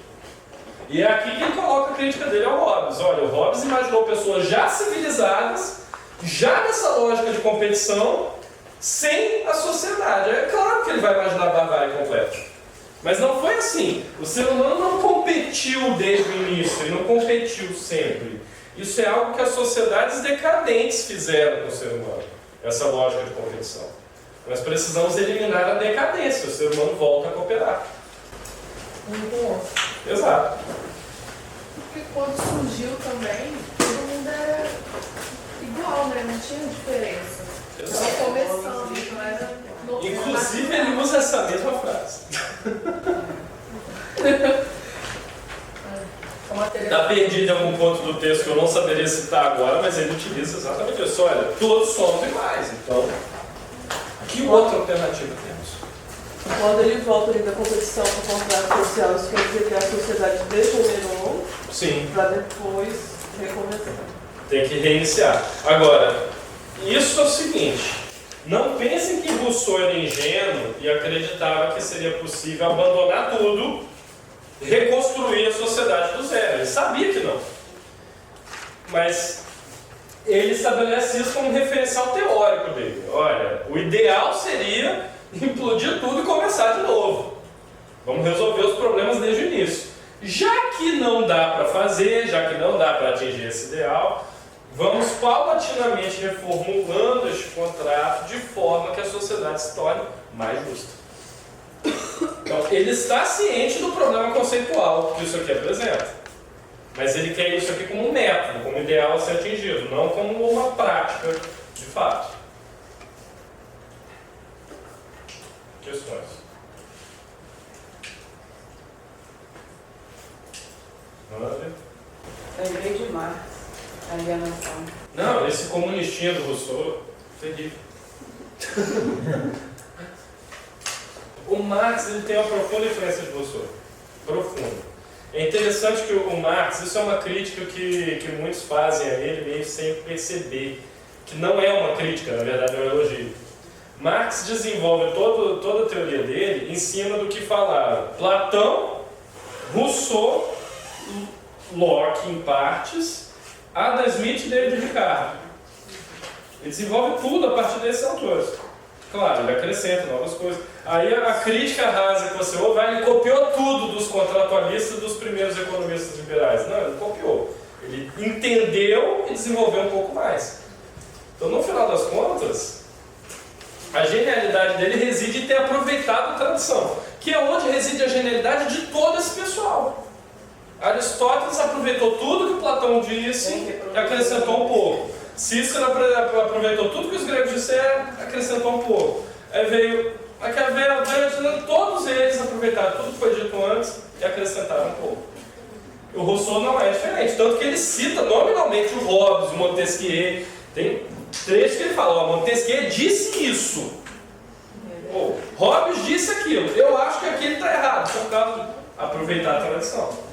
E é aqui que ele coloca a crítica dele ao Hobbes. Olha, o Hobbes imaginou pessoas já civilizadas, já nessa lógica de competição, sem a sociedade. É claro que ele vai imaginar a barbárie completa. Mas não foi assim. O ser humano não competiu desde o início, ele não competiu sempre. Isso é algo que as sociedades decadentes fizeram com o ser humano, essa lógica de competição. Nós precisamos eliminar a decadência, o ser humano volta a cooperar. Exato. Porque quando surgiu também, todo mundo era igual, né? Não tinha diferença. Estava começando, não era... Inclusive ele usa essa mesma frase. Está perdido em algum ponto do texto que eu não saberia citar agora, mas ele utiliza exatamente isso. Olha, todos somos iguais, então que outra alternativa temos? Quando ele volta ali da competição para o contrato social, isso quer dizer que a sociedade degenerou para depois recomeçar. Tem que reiniciar. Agora, isso é o seguinte, não pensem que Rousseau era ingênuo e acreditava que seria possível abandonar tudo reconstruir a sociedade do zero. Ele sabia que não. Mas ele estabelece isso como referencial teórico dele. Olha, o ideal seria implodir tudo e começar de novo. Vamos resolver os problemas desde o início. Já que não dá para fazer, já que não dá para atingir esse ideal, vamos paulatinamente reformulando este contrato de forma que a sociedade se torne mais justa. Então, ele está ciente do problema conceitual que isso aqui apresenta, mas ele quer isso aqui como um método, como ideal a ser atingido, não como uma prática de fato. Questões? Lembrei de Marx, alienação. Não, esse comunistinha do Rousseau, terrível. O Marx ele tem uma profunda influência de Rousseau. Profunda. É interessante que o Marx, isso é uma crítica que muitos fazem a ele meio sem perceber, que não é uma crítica, na verdade é um elogio. Marx desenvolve toda a teoria dele em cima do que falaram Platão, Rousseau, Locke em partes, Adam Smith e David Ricardo. Ele desenvolve tudo a partir desses autores. Claro, ele acrescenta novas coisas. Aí a crítica rasa que você ouve, ele copiou tudo dos contratualistas e dos primeiros economistas liberais. Não, ele copiou. Ele entendeu e desenvolveu um pouco mais. Então, no final das contas, a genialidade dele reside em ter aproveitado a tradição, que é onde reside a genialidade de todo esse pessoal. Aristóteles aproveitou tudo que Platão disse e acrescentou um pouco. Cícero aproveitou tudo que os gregos disseram, acrescentou um pouco. Aí veio Maquiavel, todos eles aproveitaram tudo que foi dito antes e acrescentaram um pouco. O Rousseau não é diferente, tanto que ele cita nominalmente o Hobbes, o Montesquieu. Tem trechos que ele fala, Montesquieu disse isso. Hobbes disse aquilo. Eu acho que aquilo está errado, por causa de aproveitar a tradição.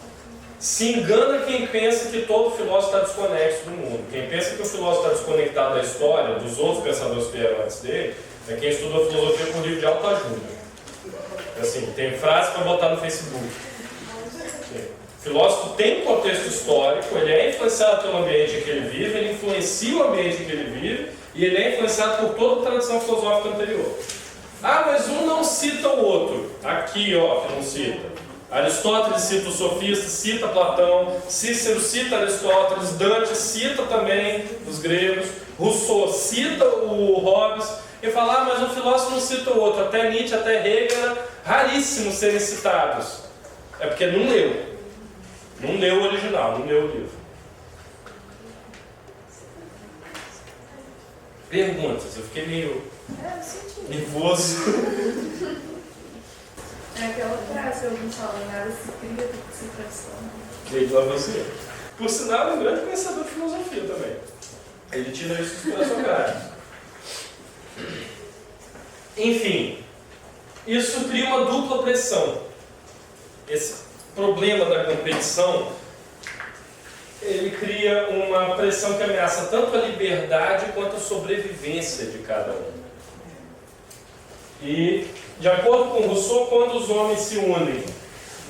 Se engana quem pensa que todo filósofo está desconexo do mundo. Quem pensa que o filósofo está desconectado da história, dos outros pensadores que vieram antes dele, é quem estudou filosofia com livro de autoajuda. Assim, tem frase para botar no Facebook. O filósofo tem um contexto histórico, ele é influenciado pelo ambiente em que ele vive, ele influencia o ambiente em que ele vive e ele é influenciado por toda a tradição filosófica anterior. Ah, mas um não cita o outro. Aqui, ó, que não cita. Aristóteles cita os sofistas, cita Platão, Cícero cita Aristóteles, Dante cita também os gregos, Rousseau cita o Hobbes, e fala, mas um filósofo não cita o outro, até Nietzsche, até Hegel, raríssimos serem citados. É porque não leu. Não leu o original, não leu o livro. Perguntas, eu fiquei meio nervoso. É aquela frase que eu ouvi falando, nada se cria, tudo se transforma. Desde lá você. Por sinal, é um grande conhecedor de filosofia também. Ele tira isso dos pré-socráticos. Enfim, isso cria uma dupla pressão. Esse problema da competição, ele cria uma pressão que ameaça tanto a liberdade quanto a sobrevivência de cada um. E, de acordo com Rousseau, quando os homens se unem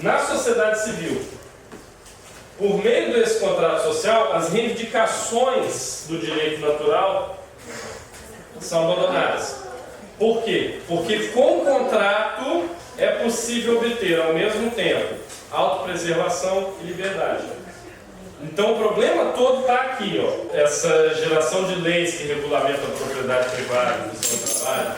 na sociedade civil, por meio desse contrato social, as reivindicações do direito natural são abandonadas. Por quê? Porque com o contrato é possível obter, ao mesmo tempo, autopreservação e liberdade. Então o problema todo está aqui, ó. Essa geração de leis que regulamentam a propriedade privada do seu trabalho,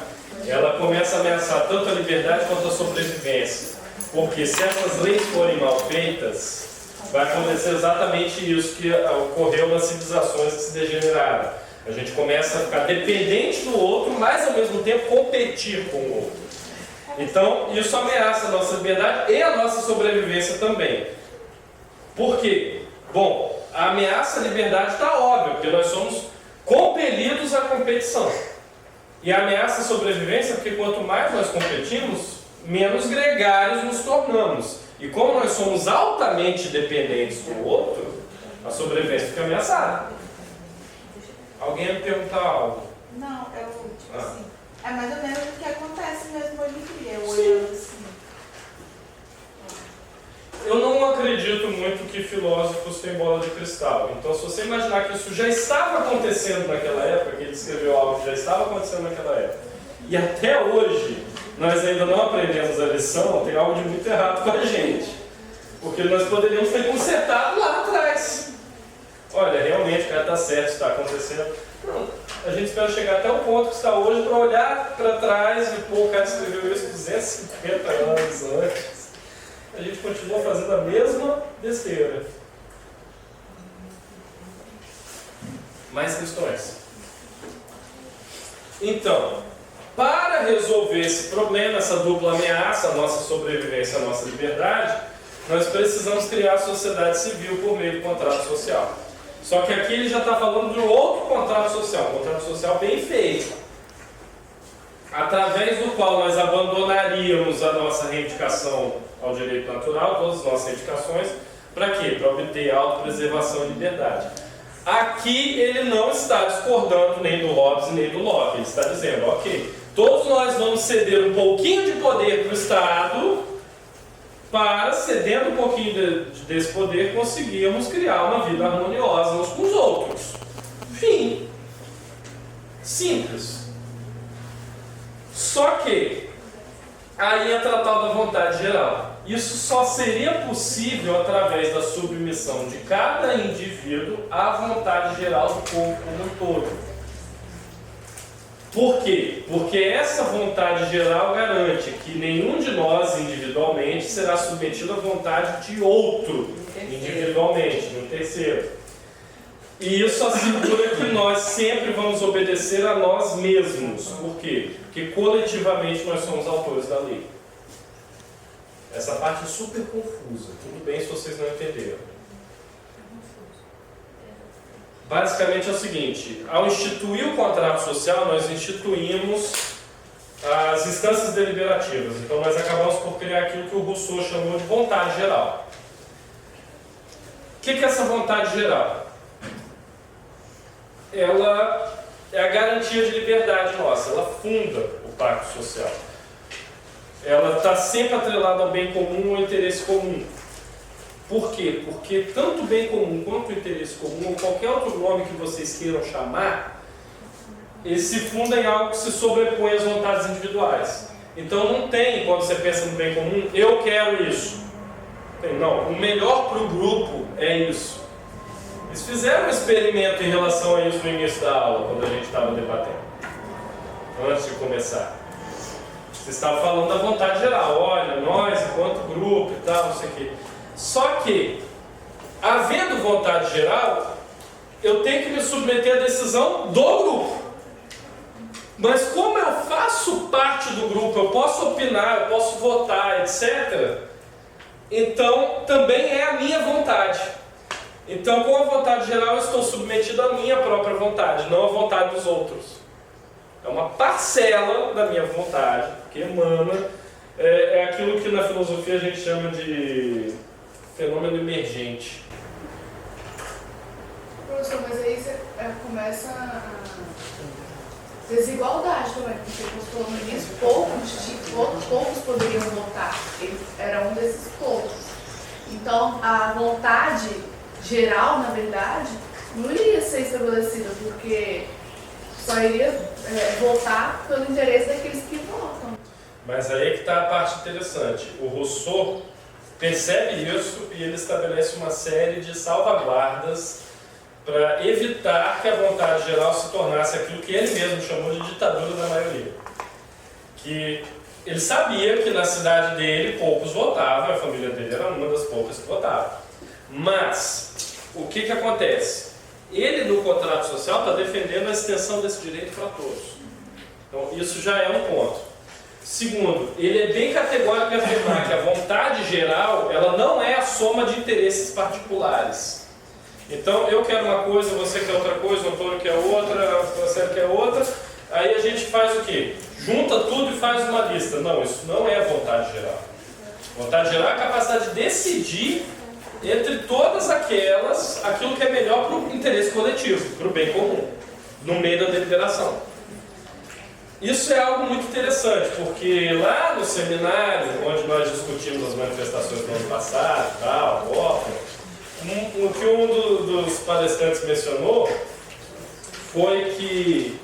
ela começa a ameaçar tanto a liberdade quanto a sobrevivência. Porque se essas leis forem mal feitas, vai acontecer exatamente isso que ocorreu nas civilizações que se degeneraram. A gente começa a ficar dependente do outro, mas ao mesmo tempo competir com o outro. Então isso ameaça a nossa liberdade e a nossa sobrevivência também. Por quê? Bom, a ameaça à liberdade está óbvia, porque nós somos compelidos à competição. E a ameaça à sobrevivência, porque quanto mais nós competimos, menos gregários nos tornamos. E como nós somos altamente dependentes do outro, a sobrevivência fica ameaçada. Alguém ia me perguntar algo? Não, assim, é mais ou menos o que acontece mesmo hoje em dia, olhando assim. eu não acredito muito que filósofos têm bola de cristal. Então, se você imaginar que isso já estava acontecendo naquela época, que ele escreveu algo que já estava acontecendo naquela época, e até hoje nós ainda não aprendemos a lição, tem algo de muito errado com a gente. Porque nós poderíamos ter consertado lá atrás. Olha, realmente o cara está certo, está acontecendo. Não, a gente espera chegar até o ponto que está hoje para olhar para trás e, pô, o cara escreveu isso 250 anos antes. A gente continua fazendo a mesma besteira. Mais questões? Então, para resolver esse problema, essa dupla ameaça, a nossa sobrevivência, a nossa liberdade, nós precisamos criar a sociedade civil por meio do contrato social. Só que aqui ele já está falando de outro contrato social, um contrato social bem feito, através do qual nós abandonaríamos a nossa reivindicação ao direito natural, todas as nossas reivindicações, para quê? Para obter autopreservação e liberdade. Aqui ele não está discordando nem do Hobbes nem do Locke, ele está dizendo, ok, todos nós vamos ceder um pouquinho de poder para o Estado, para, cedendo um pouquinho desse poder, conseguirmos criar uma vida harmoniosa uns com os outros. Fim. Simples. Só que, aí entra a tal da vontade geral. Isso só seria possível através da submissão de cada indivíduo à vontade geral do povo como um todo. Por quê? Porque essa vontade geral garante que nenhum de nós individualmente será submetido à vontade de outro individualmente, de um terceiro. E isso assegura que nós sempre vamos obedecer a nós mesmos. Por quê? Porque coletivamente nós somos autores da lei. Essa parte é super confusa. Tudo bem se vocês não entenderam. Basicamente é o seguinte, ao instituir o contrato social, nós instituímos as instâncias deliberativas. Então nós acabamos por criar aquilo que o Rousseau chamou de vontade geral. O que é essa vontade geral? Ela é a garantia de liberdade nossa, ela funda o pacto social. Ela está sempre atrelada ao bem comum, ao interesse comum. Por quê? Porque tanto o bem comum quanto o interesse comum, ou qualquer outro nome que vocês queiram chamar, ele se funda em algo que se sobrepõe às vontades individuais. Então não tem, quando você pensa no bem comum, eu quero isso. Não, o melhor para o grupo é isso. Eles fizeram um experimento em relação a isso no início da aula, quando a gente estava debatendo, antes de começar. Vocês estavam falando da vontade geral, olha, nós enquanto grupo e tal, não sei o quê. Só que, havendo vontade geral, eu tenho que me submeter à decisão do grupo. Mas como eu faço parte do grupo, eu posso opinar, eu posso votar, etc., então também é a minha vontade. Então, com a vontade geral, eu estou submetido à minha própria vontade, não à vontade dos outros. É uma parcela da minha vontade, que emana, é aquilo que na filosofia a gente chama de fenômeno emergente. Professor, mas aí você começa a desigualdade também, porque você falou no início, poucos poderiam votar, ele era um desses poucos. Então, a vontade geral, na verdade, não iria ser estabelecida, porque só iria votar pelo interesse daqueles que votam. Mas aí é que está a parte interessante. O Rousseau percebe isso e ele estabelece uma série de salvaguardas para evitar que a vontade geral se tornasse aquilo que ele mesmo chamou de ditadura da maioria. Que ele sabia que na cidade dele poucos votavam, a família dele era uma das poucas que votava. Mas, o que acontece? Ele, no contrato social, está defendendo a extensão desse direito para todos. Então, isso já é um ponto. Segundo, ele é bem categórico em afirmar que a vontade geral, ela não é a soma de interesses particulares. Então, eu quero uma coisa, você quer outra coisa, o Antônio quer outra, você quer outra, aí a gente faz o quê? Junta tudo e faz uma lista. Não, isso não é vontade geral. Vontade geral é a capacidade de decidir entre todas aquelas, aquilo que é melhor para o interesse coletivo, para o bem comum, no meio da deliberação. isso é algo muito interessante, porque lá no seminário, onde nós discutimos as manifestações do ano passado, tal, o que um dos palestrantes mencionou foi que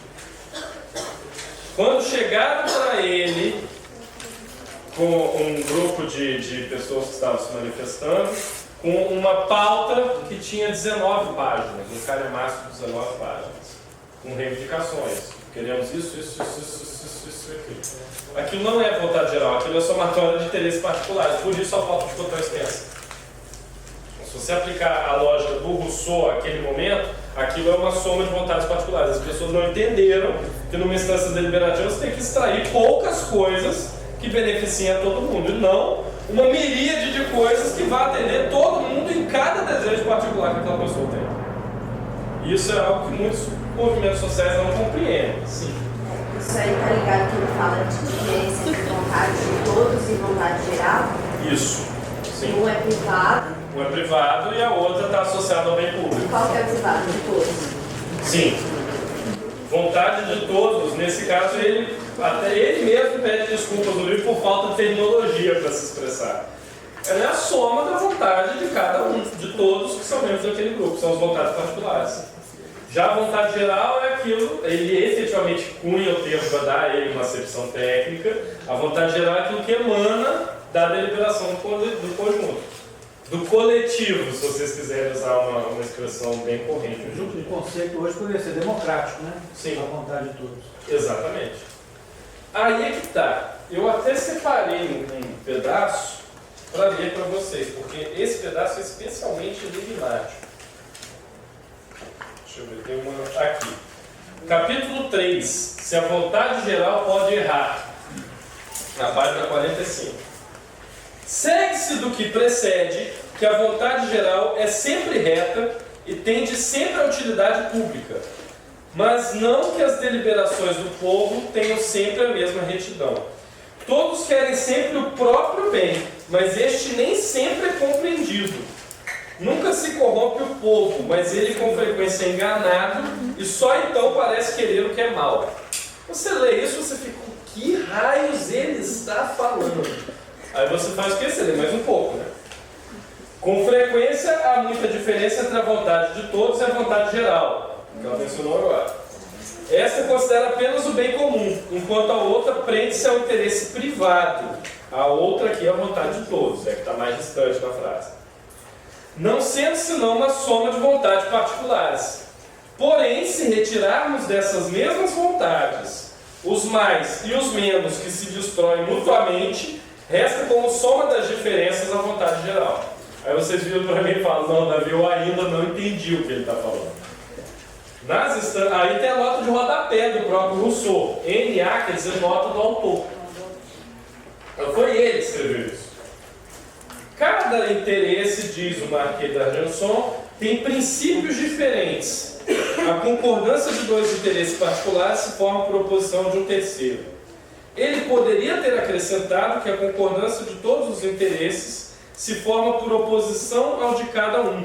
quando chegaram para ele com um grupo de pessoas que estavam se manifestando, com uma pauta que tinha 19 páginas, um calhamaço de 19 páginas, com reivindicações. Queremos isso, aquilo. Aquilo não é vontade geral, aquilo é somatória de interesses particulares, por isso a pauta ficou tão extensa. Se você aplicar a lógica do Rousseau àquele momento, aquilo é uma soma de vontades particulares. As pessoas não entenderam que numa instância deliberativa você tem que extrair poucas coisas que beneficiem a todo mundo, e não uma miríade de coisas que vai atender todo mundo em cada desejo particular que aquela pessoa tem. Isso é algo que muitos movimentos sociais não compreendem. Sim. Isso aí tá ligado que ele fala de diferença entre vontade de todos e vontade geral? Isso. Sim. Um é privado. Um é privado e a outra está associada ao bem público. Qual que é o privado de todos? Sim. Vontade de todos, nesse caso, até ele mesmo pede desculpas no livro por falta de terminologia para se expressar. Ela é a soma da vontade de cada um, de todos que são membros daquele grupo, são as vontades particulares. Já a vontade geral é aquilo, ele efetivamente cunha o termo para dar a ele uma acepção técnica, a vontade geral é aquilo que emana da deliberação do conjunto. Do coletivo, se vocês quiserem usar uma expressão bem corrente. O conceito hoje poderia ser democrático, né? Sim. A vontade de todos. Exatamente. Aí é que está. Eu até separei um pedaço para ler para vocês, porque esse pedaço é especialmente enigmático. Deixa eu ver, tem uma aqui. Capítulo 3. Se a vontade geral pode errar. Na página 45. Segue-se do que precede que a vontade geral é sempre reta e tende sempre à utilidade pública, mas não que as deliberações do povo tenham sempre a mesma retidão. Todos querem sempre o próprio bem, mas este nem sempre é compreendido. Nunca se corrompe o povo, mas ele com frequência é enganado e só então parece querer o que é mal. Você lê isso, você fica, o que raios ele está falando? Aí você faz o que? Você lê mais um pouco, né? Com frequência há muita diferença entre a vontade de todos e a vontade geral, que ela mencionou agora. Esta considera apenas o bem comum, enquanto a outra prende-se ao interesse privado. A outra aqui é a vontade de todos, é que está mais distante na frase. Não sendo senão uma soma de vontades particulares. Porém, se retirarmos dessas mesmas vontades os mais e os menos que se destroem mutuamente, resta como soma das diferenças a vontade geral. Aí vocês viram para mim e falam, não, Davi, eu ainda não entendi o que ele está falando. Aí tem a nota de rodapé do próprio Rousseau. NA quer dizer nota do autor. Então foi ele que escreveu isso. Cada interesse, diz o Marquês d'Argenson, tem princípios diferentes. A concordância de dois interesses particulares se forma por oposição de um terceiro. Ele poderia ter acrescentado que a concordância de todos os interesses se forma por oposição ao de cada um.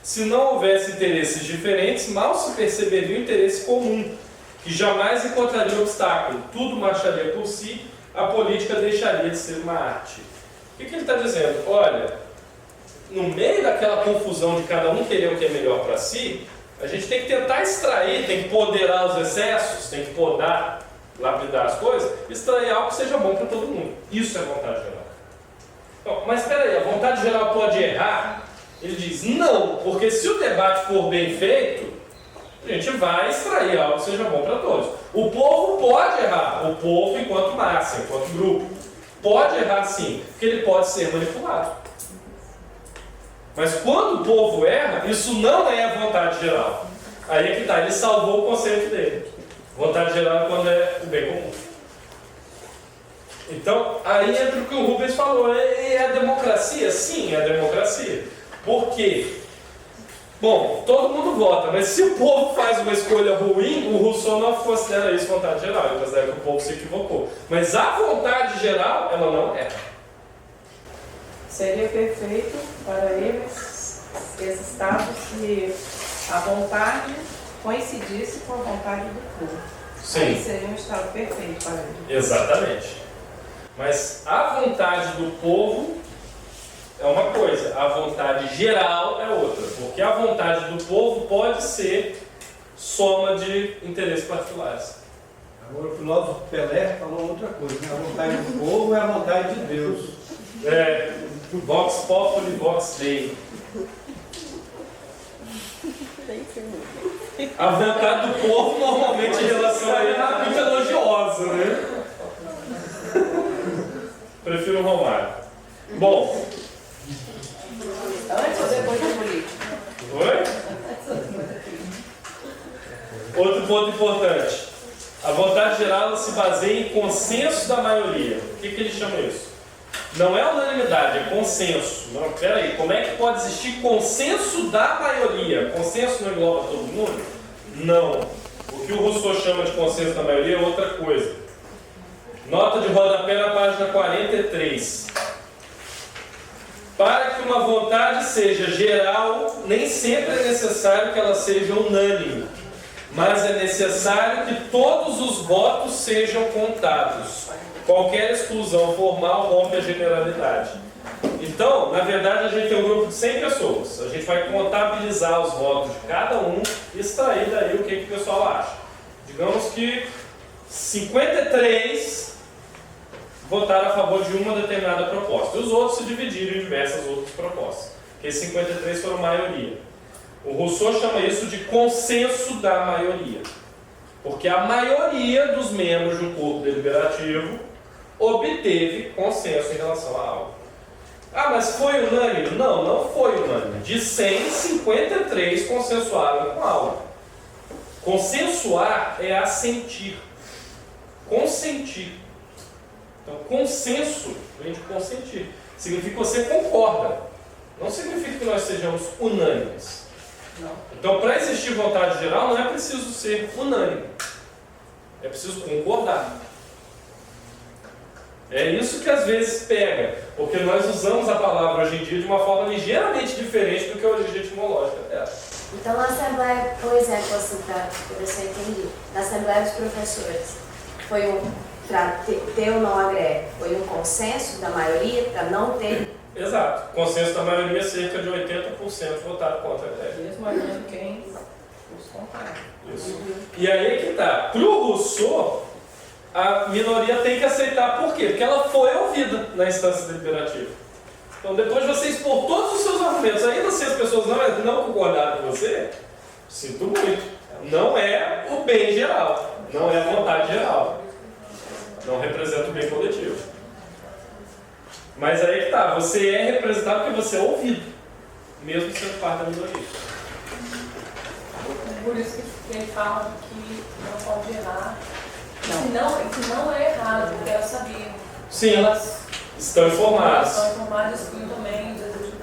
Se não houvesse interesses diferentes, mal se perceberia o interesse comum, que jamais encontraria obstáculo. Tudo marcharia por si, a política deixaria de ser uma arte. O que ele está dizendo? Olha, no meio daquela confusão de cada um querer o que é melhor para si, a gente tem que tentar extrair, tem que poderar os excessos, tem que podar, lapidar as coisas, extrair algo que seja bom para todo mundo. Isso é vontade geral. Então, mas espera aí, a vontade geral pode errar? Ele diz, não, porque se o debate for bem feito, a gente vai extrair algo que seja bom para todos. O povo pode errar, o povo enquanto massa, enquanto grupo, pode errar sim, porque ele pode ser manipulado. Mas quando o povo erra, isso não é a vontade geral. Aí é que está, ele salvou o conceito dele. Vontade geral é quando é o bem comum. Então, aí entra o que o Rubens falou, é a democracia? Sim, é a democracia. Por quê? Bom, todo mundo vota, mas se o povo faz uma escolha ruim, o Rousseau não considera isso vontade geral, ele considera que o povo se equivocou. Mas a vontade geral, ela não erra. Seria perfeito para eles esse estado se a vontade coincidisse com a vontade do povo. Sim. Aí seria um estado perfeito para ele. Exatamente. Mas a vontade do povo é uma coisa, a vontade geral é outra. Porque a vontade do povo pode ser soma de interesses particulares. Agora o filósofo Pelé falou outra coisa, né? A vontade do povo é a vontade de Deus. Vox populi, vox dei. A vontade do povo normalmente em relação a ele é muito elogiosa, né? Prefiro o Romário. Bom. Antes ou depois da política? Oi? Outro ponto importante. A vontade geral ela se baseia em consenso da maioria. O que ele chama isso? Não é unanimidade, é consenso. Não, peraí, como é que pode existir consenso da maioria? Consenso não engloba todo mundo? Não. O que o Rousseau chama de consenso da maioria é outra coisa. Nota de rodapé na página 43. Para que uma vontade seja geral, nem sempre é necessário que ela seja unânime, mas é necessário que todos os votos sejam contados. Qualquer exclusão formal rompe a generalidade. Então, na verdade, a gente tem um grupo de 100 pessoas. A gente vai contabilizar os votos de cada um e extrair daí o que o pessoal acha. Digamos que 53 votaram a favor de uma determinada proposta. E os outros se dividiram em diversas outras propostas. Porque 53 foram maioria. O Rousseau chama isso de consenso da maioria. Porque a maioria dos membros de um corpo deliberativo obteve consenso em relação a algo. Ah, mas foi unânime? Não, não foi unânime. De 100, 53 consensuaram com algo. Consensuar é assentir. Consentir. Então, consenso vem de consentir. Significa que você concorda. Não significa que nós sejamos unânimes. Não. Então, para existir vontade geral, não é preciso ser unânime. É preciso concordar. É isso que às vezes pega. Porque nós usamos a palavra hoje em dia de uma forma ligeiramente diferente do que a origem etimológica dela. Então, na Assembleia, por exemplo, assim, para ver se eu entendi, na Assembleia dos Professores, foi para ter ou não a greve, foi um consenso da maioria para não ter? Exato. O consenso da maioria, cerca de 80% votaram contra a greve. Mesmo olhando quem os contrários. Isso. E aí é que está. Para o Rousseau, a minoria tem que aceitar. Por quê? Porque ela foi ouvida na instância deliberativa. Então, depois de você expor todos os seus argumentos, ainda se as pessoas não concordaram com você, sinto muito. Não é o bem geral. Não é a vontade geral. Não representa o bem coletivo. Mas aí que está. Você é representado porque você é ouvido, mesmo sendo parte da minoria. Por isso que ele fala que não pode errar. Que não é errado, porque elas sabiam. Sim, elas estão informadas. Estão informadas e também desejam.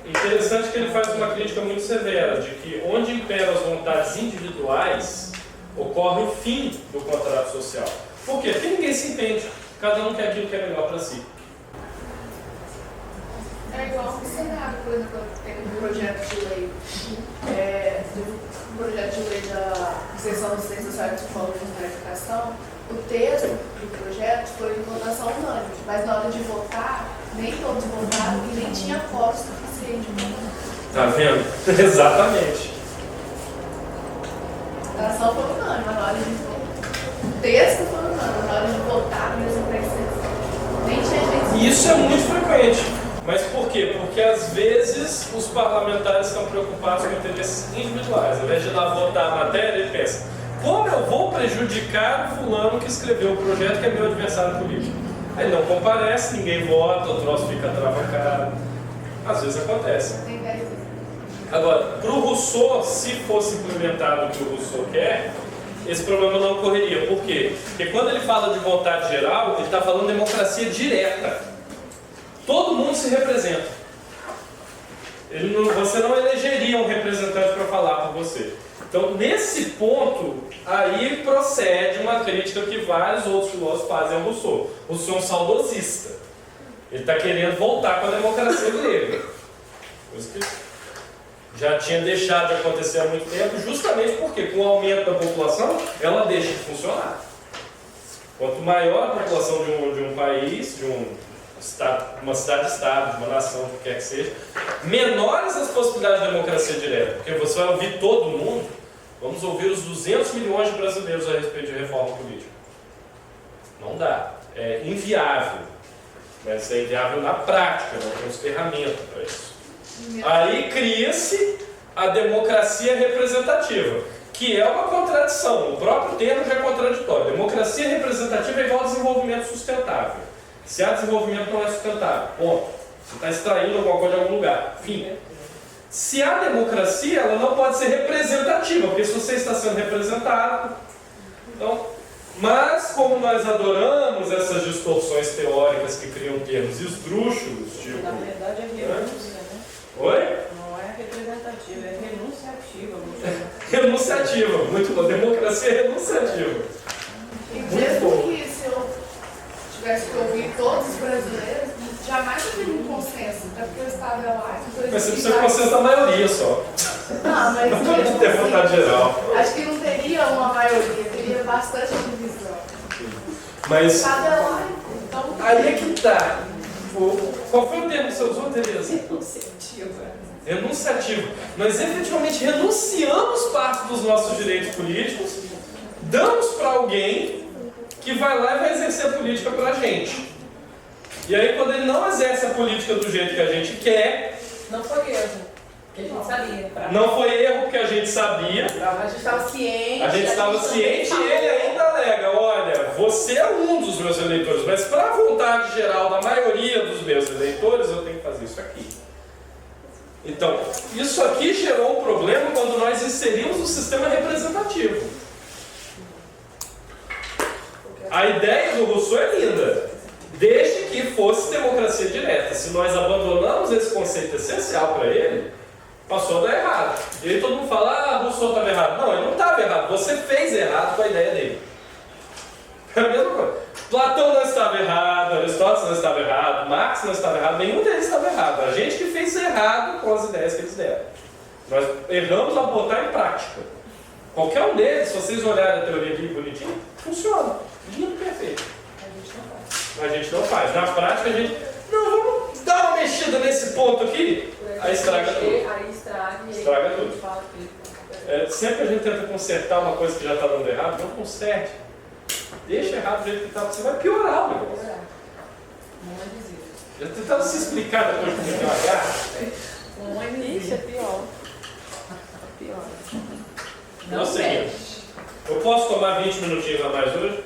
Interessante que ele faz uma crítica muito severa de que onde imperam as vontades individuais, ocorre o fim do contrato social. Por quê? Porque ninguém se entende. Cada um quer aquilo que é melhor para si. É igual ao Senado, por exemplo, tem um projeto de lei. Um projeto de lei da extensão dos ciências sociais e psicologia na educação. O texto do projeto foi em votação unânime, mas na hora de votar, nem todos votaram e nem tinha voto suficiente para votar. Tá vendo? Exatamente. A votação foi unânime, mas na hora de votar. O texto foi unânime, na hora de votar, mesmo para nem tinha gente. Isso é muito frequente. Mas por quê? Porque às vezes os parlamentares estão preocupados com interesses individuais. Ao invés de ir lá votar a matéria, ele pensa: como eu vou prejudicar o fulano que escreveu o projeto que é meu adversário político? Aí não comparece, ninguém vota, o troço fica travancado. Às vezes acontece. Agora, para o Rousseau, se fosse implementado o que o Rousseau quer, esse problema não ocorreria. Por quê? Porque quando ele fala de vontade geral, ele está falando de democracia direta. Todo mundo se representa. Você não elegeria um representante para falar por você. Então, nesse ponto, aí procede uma crítica que vários outros filósofos fazem ao Rousseau. Rousseau é um saudosista. Ele está querendo voltar com a democracia grega. Já tinha deixado de acontecer há muito tempo, justamente porque com o aumento da população, ela deixa de funcionar. Quanto maior a população de um país, de uma cidade-estado, de uma nação, o que quer que seja, menores as possibilidades de democracia direta, porque você vai ouvir todo mundo. Vamos ouvir os 200 milhões de brasileiros a respeito de reforma política. Não dá. É inviável. Mas é inviável na prática, não temos ferramenta para isso. Aí cria-se a democracia representativa, que é uma contradição. O próprio termo já é contraditório. Democracia representativa é igual a desenvolvimento sustentável. Se há desenvolvimento, não é sustentável. Ponto. Você está extraindo alguma coisa de algum lugar. Fim. Se há democracia, ela não pode ser representativa, porque se você está sendo representado... Então, mas, como nós adoramos essas distorções teóricas que criam termos esdrúxulos, tipo... Na verdade é renúncia, né? Oi? Não é representativa, é renunciativa. Renunciativa, muito bom. Democracia é renunciativa. E mesmo que se eu tivesse que ouvir todos os brasileiros, jamais eu teria um consenso, até porque eu estava lá. Mas você precisa consenso da maioria só. Não, mas não pode ter vontade geral. Acho que não teria uma maioria, teria bastante divisão. Mas Estava lá, então... aí é que tá. Qual foi o termo que você usou, Tereza? Renunciativa. Renunciativo. Nós efetivamente renunciamos parte dos nossos direitos políticos, damos para alguém que vai lá e vai exercer a política para a gente. E aí, quando ele não exerce a política do jeito que a gente quer... Não foi erro, porque a gente sabia. Não foi erro porque a gente sabia. A gente estava ciente. A gente estava ciente e ele ainda alega, olha, você é um dos meus eleitores, mas para a vontade geral da maioria dos meus eleitores, eu tenho que fazer isso aqui. Então, isso aqui gerou um problema quando nós inserimos o sistema representativo. A ideia do Rousseau é linda, desde que fosse democracia direta. Se nós abandonamos esse conceito essencial para ele, passou a dar errado. E aí todo mundo fala, ah, Rousseau estava errado. Não, ele não estava errado, você fez errado com a ideia dele. É a mesma coisa. Platão não estava errado, Aristóteles não estava errado, Marx não estava errado, nenhum deles estava errado. A gente que fez errado com as ideias que eles deram. Nós erramos a botar em prática. Qualquer um deles, se vocês olharem a teoria aqui bonitinho, funciona. Lindo, perfeito. A gente não faz. Na prática, a gente... Não, vamos dar uma mexida nesse ponto aqui. Aí estraga tudo. Aí Estraga tudo. Sempre que a gente tenta consertar uma coisa que já está dando errado, não conserte. Deixa errado do jeito que está, você vai piorar o negócio. Já tentaram se explicar depois de devagar? Isso é pior. É o seguinte, eu posso tomar 20 minutinhos a mais hoje?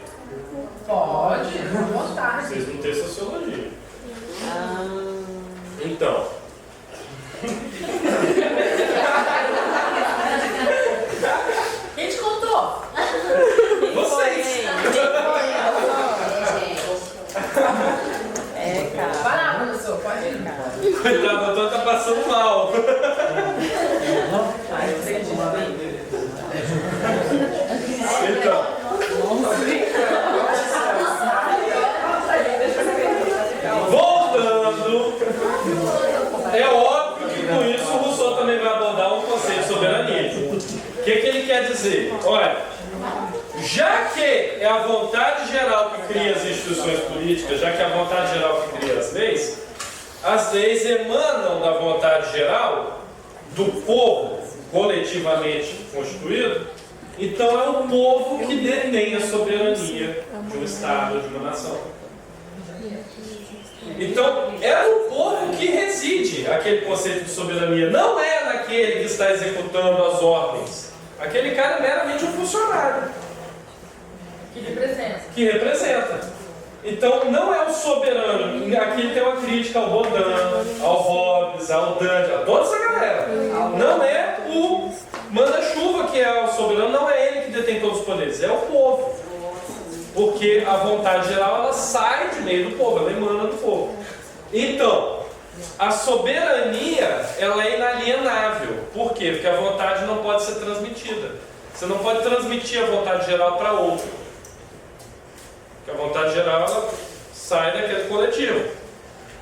Pode, à vontade. Vocês não têm sociologia. Então. Quem te contou? Vocês! Cara. Vai lá, professor, pode ir. Coitado, o doutor tá passando mal. Então. Voltando, é óbvio que com isso o Rousseau também vai abordar um conceito de soberania. O que ele quer dizer? Olha, já que é a vontade geral que cria as instituições políticas, já que é a vontade geral que cria as leis emanam da vontade geral do povo coletivamente constituído, então é o povo que detém a soberania de um Estado, de uma nação. Então, é no povo que reside aquele conceito de soberania, não é naquele que está executando as ordens. Aquele cara é meramente um funcionário. Que representa. Então, não é o soberano. Aqui tem uma crítica ao Baudin, ao Hobbes, ao Dante, a toda essa galera. Não é o manda-chuva que é o soberano, não é ele que detém todos os poderes, é o povo. Porque a vontade geral, ela sai de meio do povo, ela emana do povo. Então, a soberania, ela é inalienável. Por quê? Porque a vontade não pode ser transmitida. Você não pode transmitir a vontade geral para outro. Porque a vontade geral, ela sai daquele coletivo.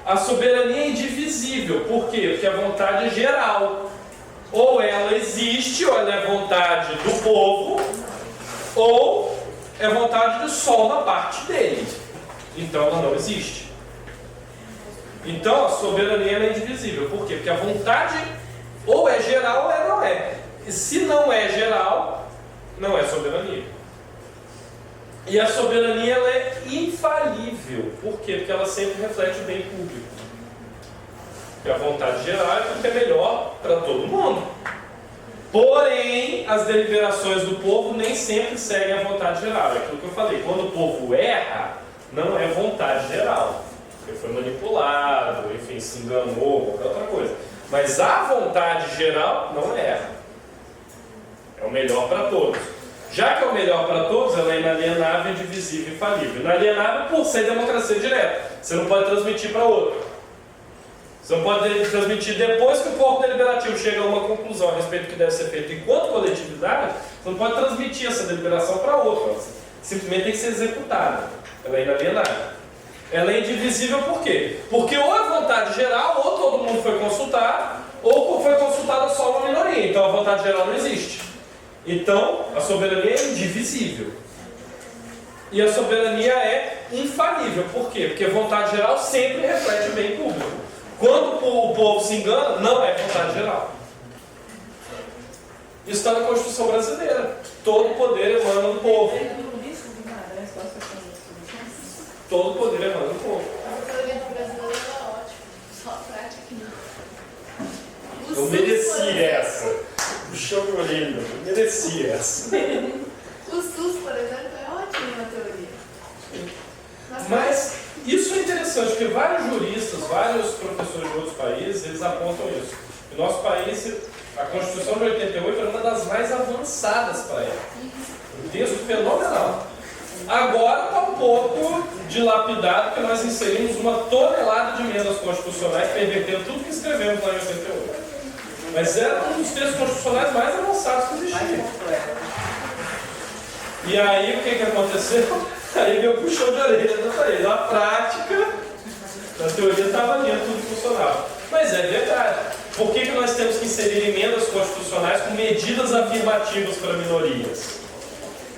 A soberania é indivisível. Por quê? Porque a vontade é geral. existe, ou ela é vontade do povo, ou é vontade de só uma parte dele. Então ela não existe. Então a soberania ela é indivisível. Por quê? Porque a vontade ou é geral ou ela não é. E se não é geral, não é soberania. E a soberania ela é infalível. Por quê? Porque ela sempre reflete o bem público. Porque a vontade geral é porque é melhor para todo mundo. Porém, as deliberações do povo nem sempre seguem a vontade geral. É aquilo que eu falei. Quando o povo erra, não é vontade geral. Ele foi manipulado, enfim, se enganou, qualquer outra coisa. Mas a vontade geral não erra. É o melhor para todos. Já que é o melhor para todos, ela é inalienável, indivisível e infalível. Inalienável por ser democracia direta. Você não pode transmitir para outro. Você não pode transmitir depois que o corpo deliberativo chega a uma conclusão a respeito do que deve ser feito enquanto coletividade, você não pode transmitir essa deliberação para outro. Ela simplesmente tem que ser executada. Ela é inalienável. Ela é indivisível por quê? Porque ou é vontade geral, ou todo mundo foi consultado, ou foi consultada só uma minoria. Então a vontade geral não existe. Então a soberania é indivisível. E a soberania é infalível. Por quê? Porque a vontade geral sempre reflete o bem público. Quando o povo se engana, não é vontade geral. Isso está na Constituição brasileira. Todo poder emana do povo. Todo poder emana do povo. A soberania brasileira é ótima. Só prática que não. Eu mereci essa. Puxão de orelha. Eu mereci essa. O SUS, por exemplo, é ótimo na teoria. Mas isso é interessante, porque vários juristas, vários professores de outros países, eles apontam isso. No nosso país, a Constituição de 88 era uma das mais avançadas para ela. Um texto fenomenal. Agora está um pouco dilapidado, porque nós inserimos uma tonelada de emendas constitucionais, pervertendo tudo que escrevemos lá em 88. Mas era um dos textos constitucionais mais avançados que existia. E aí, o que aconteceu? Aí veio o puxão de orelha do país. Na prática, na teoria estava ali, tudo funcionava. Mas é verdade. Por que nós temos que inserir emendas constitucionais com medidas afirmativas para minorias?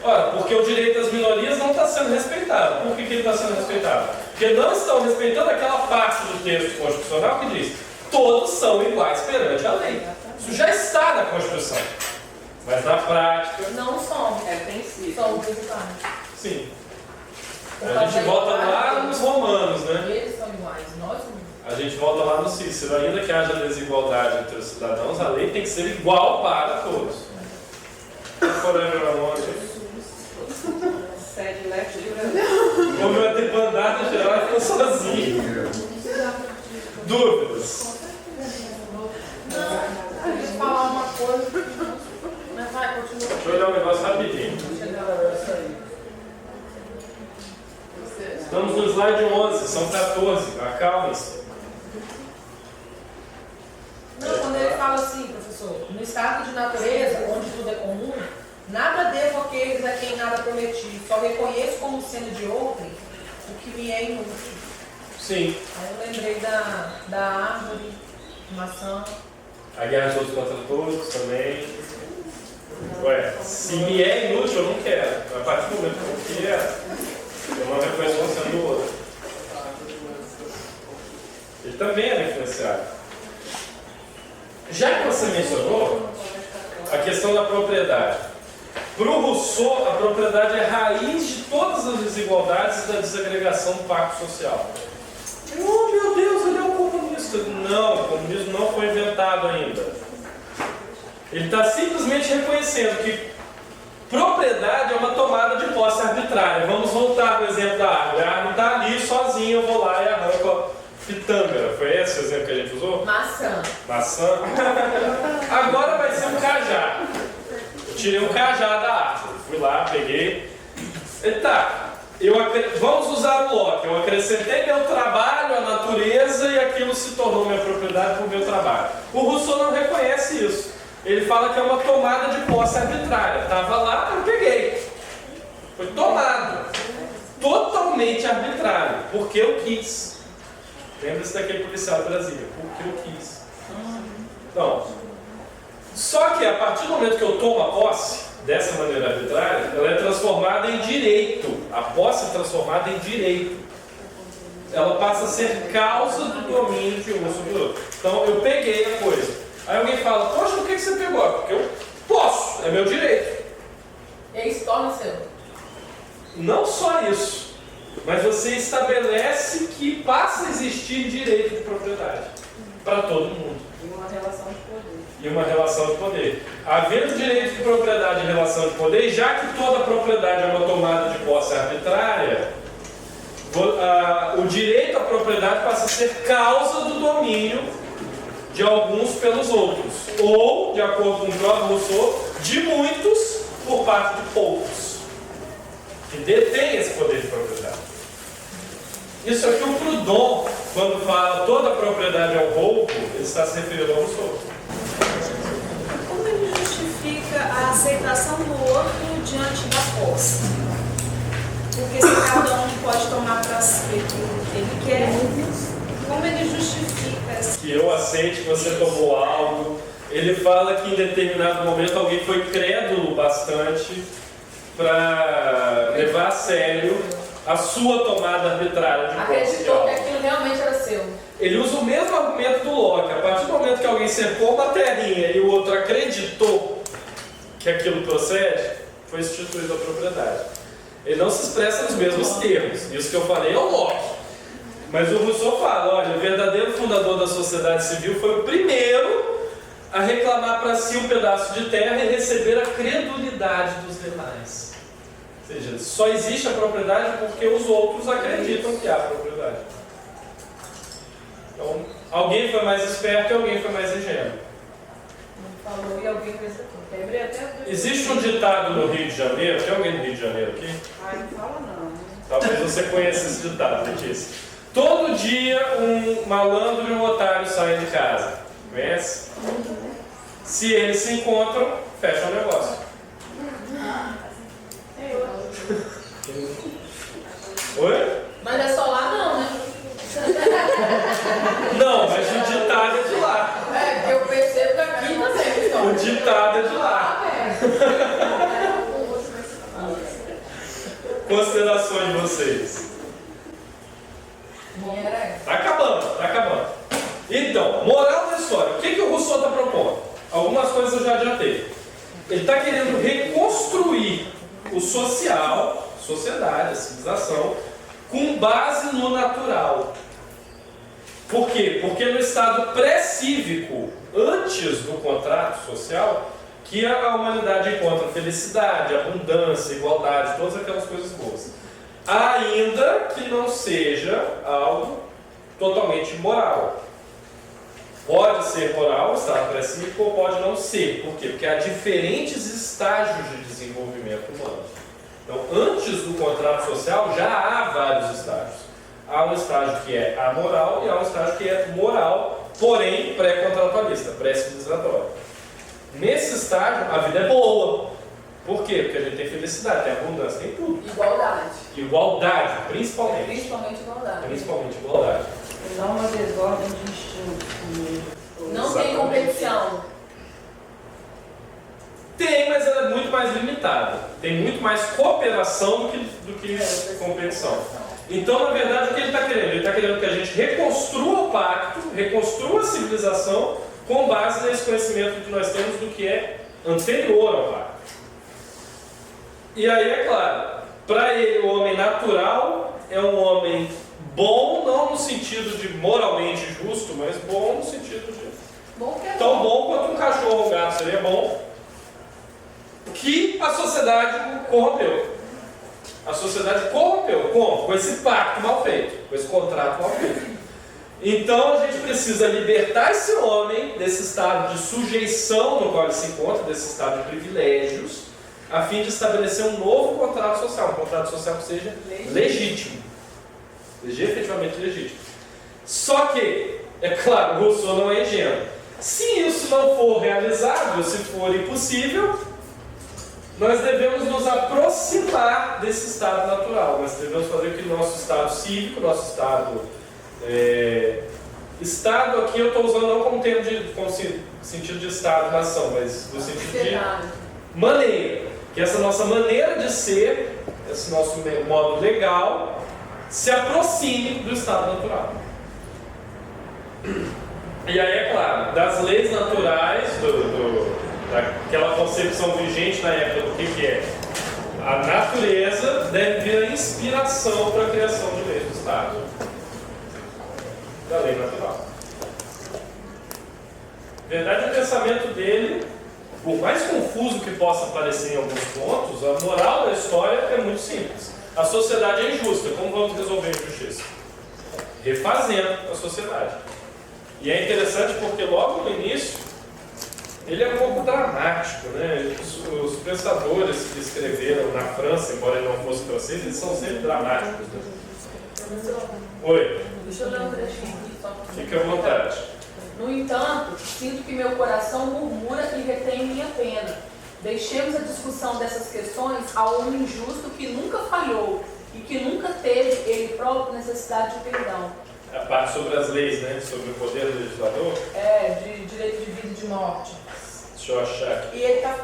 Ora, porque o direito das minorias não está sendo respeitado. Por que ele está sendo respeitado? Porque não estão respeitando aquela parte do texto constitucional que diz: todos são iguais perante a lei. Isso já está na Constituição. Mas na prática... Não somos. É princípio. Somos iguais. Sim. A gente volta lá nos romanos, né? Eles são iguais, nós somos. A gente volta lá no Cícero. Ainda que haja desigualdade entre os cidadãos, a lei tem que ser igual para todos. Forever alone. Sede leste de Brasil. Como eu ter bandada geral e ficou sozinho. Dúvidas? A gente falar uma coisa, mas vai, continua. Deixa eu olhar um negócio rapidinho. Estamos no slide 11, são 14. Acalme-se. Não, quando ele fala assim, professor, no estado de natureza, onde tudo é comum, nada devo àqueles a quem nada prometi, só reconheço como sendo de outrem o que me é inútil. Sim. Aí eu lembrei da árvore, maçã. A guerra de todos contra todos também. Ué, se me é inútil, eu não quero. A partir do momento que eu quero, eu não reconheço como sendo do outro. Ele também era influenciado. Já que você mencionou a questão da propriedade, para o Rousseau, a propriedade é raiz de todas as desigualdades e da desagregação do pacto social. Oh, meu Deus, ele é um comunista. Não, o comunismo não foi inventado ainda. Ele está simplesmente reconhecendo que propriedade é uma tomada de posse arbitrária. Vamos voltar ao exemplo da árvore. A árvore está ali sozinha, eu vou lá e arranco a pitanga. Foi esse o exemplo que a gente usou? Maçã. Maçã. Agora vai ser um cajá. Eu tirei um cajá da árvore. Fui lá, peguei. Eita. Vamos usar o Locke. Eu acrescentei meu trabalho à natureza e aquilo se tornou minha propriedade por meu trabalho. O Rousseau não reconhece isso. Ele fala que é uma tomada de posse arbitrária. Estava lá, eu peguei. Foi tomado. Totalmente arbitrário. Porque eu quis. Lembra-se daquele policial do Brasil. Porque eu quis. Então, Só que a partir do momento que eu tomo a posse, dessa maneira arbitrária, ela é transformada em direito. A posse é transformada em direito. Ela passa a ser causa do domínio de um sobre o outro. Então eu peguei a coisa. Aí alguém fala, poxa, por que você pegou? Porque eu posso, é meu direito. E aí se torna seu. Não só isso, mas você estabelece que passa a existir direito de propriedade para todo mundo. E uma relação de poder. E uma relação de poder. Havendo direito de propriedade e relação de poder, já que toda propriedade é uma tomada de posse arbitrária, o direito à propriedade passa a ser causa do domínio de alguns pelos outros. Ou, de acordo com o próprio Rousseau, de muitos por parte de poucos, que detêm esse poder de propriedade. Isso aqui o Proudhon, quando fala toda a propriedade é um roubo, ele está se referindo ao Rousseau. Como ele justifica a aceitação do outro diante da posse? Porque se cada um pode tomar para si o que ele quer, como ele justifica? Que eu aceite que você tomou algo. Ele fala que em determinado momento alguém foi crédulo bastante para levar a sério a sua tomada arbitrária de posse. Acreditou que aquilo realmente era seu. Ele usa o mesmo argumento do Locke. A partir do momento que alguém cercou uma terrinha e o outro acreditou que aquilo procede, foi instituída a propriedade. Ele não se expressa nos mesmos termos. Isso que eu falei é o Locke. Mas o Rousseau fala, olha, o verdadeiro fundador da sociedade civil foi o primeiro a reclamar para si um pedaço de terra e receber a credulidade dos demais. Ou seja, só existe a propriedade porque os outros acreditam que há propriedade. Então, alguém foi mais esperto e alguém foi mais ingênuo. Falou e alguém fez aqui. Lembrei até do... Existe um ditado no Rio de Janeiro, tem alguém no Rio de Janeiro aqui? Ai, não fala não. Talvez você conheça esse ditado, Letícia. Todo dia um malandro e um otário saem de casa. Conhece? Se eles se encontram, fecham o negócio. Oi? Mas é só lá não, né? Não, mas o ditado é de lá. É, que eu percebo que aqui também. O ditado é de lá. Considerações de vocês. Tá acabando, tá acabando. Então, moral da história. O que o Rousseau está propondo? Algumas coisas eu já adiantei. Ele está querendo reconstruir o social, sociedade, a civilização, com base no natural. Por quê? Porque no estado pré-cívico, antes do contrato social, que a humanidade encontra felicidade, abundância, igualdade, todas aquelas coisas boas. Ainda que não seja algo totalmente moral. Pode ser moral, estado pré-cívico, ou pode não ser. Por quê? Porque há diferentes estágios de desenvolvimento humano. Então, antes do contrato social, já há vários estágios. Há um estágio que é amoral e há um estágio que é moral, porém pré-contratualista, pré-civilizatório. Nesse estágio, a vida é boa. Por quê? Porque a gente tem felicidade, tem abundância, tem tudo. Igualdade. Igualdade, principalmente. Principalmente igualdade. Principalmente igualdade. Não uma desordem de instinto. Não tem competição. Tem, mas ela é muito mais limitada. Tem muito mais cooperação do que competição. Então, na verdade, o que ele está querendo? Ele está querendo que a gente reconstrua o pacto, reconstrua a civilização com base nesse conhecimento que nós temos do que é anterior ao pacto. E aí, é claro, para ele o homem natural é um homem bom, não no sentido de moralmente justo, mas bom no sentido de tão bom quanto um cachorro ou um gato seria bom, que a sociedade corrompeu. A sociedade corrompeu. Como? Com esse pacto mal feito, com esse contrato mal feito. Então a gente precisa libertar esse homem desse estado de sujeição no qual ele se encontra, desse estado de privilégios, a fim de estabelecer um novo contrato social, um contrato social que seja legítimo. Seja efetivamente legítimo. Só que, é claro, o Rousseau não é ingênuo. Se isso não for realizável, se for impossível, nós devemos nos aproximar desse estado natural. Nós devemos fazer que o nosso estado cívico, nosso estado Estado aqui eu estou usando não como termo como sentido de Estado, nação, mas no sentido de maneira. Que essa nossa maneira de ser, esse nosso modo legal, se aproxime do estado natural. E aí, é claro, das leis naturais, daquela concepção vigente na época do que é a natureza, deve vir a inspiração para a criação de leis do Estado, da lei natural. Verdade, o pensamento dele, por mais confuso que possa parecer em alguns pontos, a moral da história é muito simples. A sociedade é injusta. Como vamos resolver a injustiça? Refazendo a sociedade. E é interessante porque logo no início ele é um pouco dramático, né? Os pensadores que escreveram na França, embora ele não fosse francês, eles são sempre dramáticos, né? Oi? Deixa eu ler um trechinho aqui só para você. Fique à vontade. No entanto, sinto que meu coração murmura e retém minha pena. Deixemos a discussão dessas questões ao homem justo que nunca falhou e que nunca teve ele próprio necessidade de perdão. A parte sobre as leis, né? Sobre o poder do legislador? É, de direito de vida e de morte. Deixa eu achar aqui. E ele está...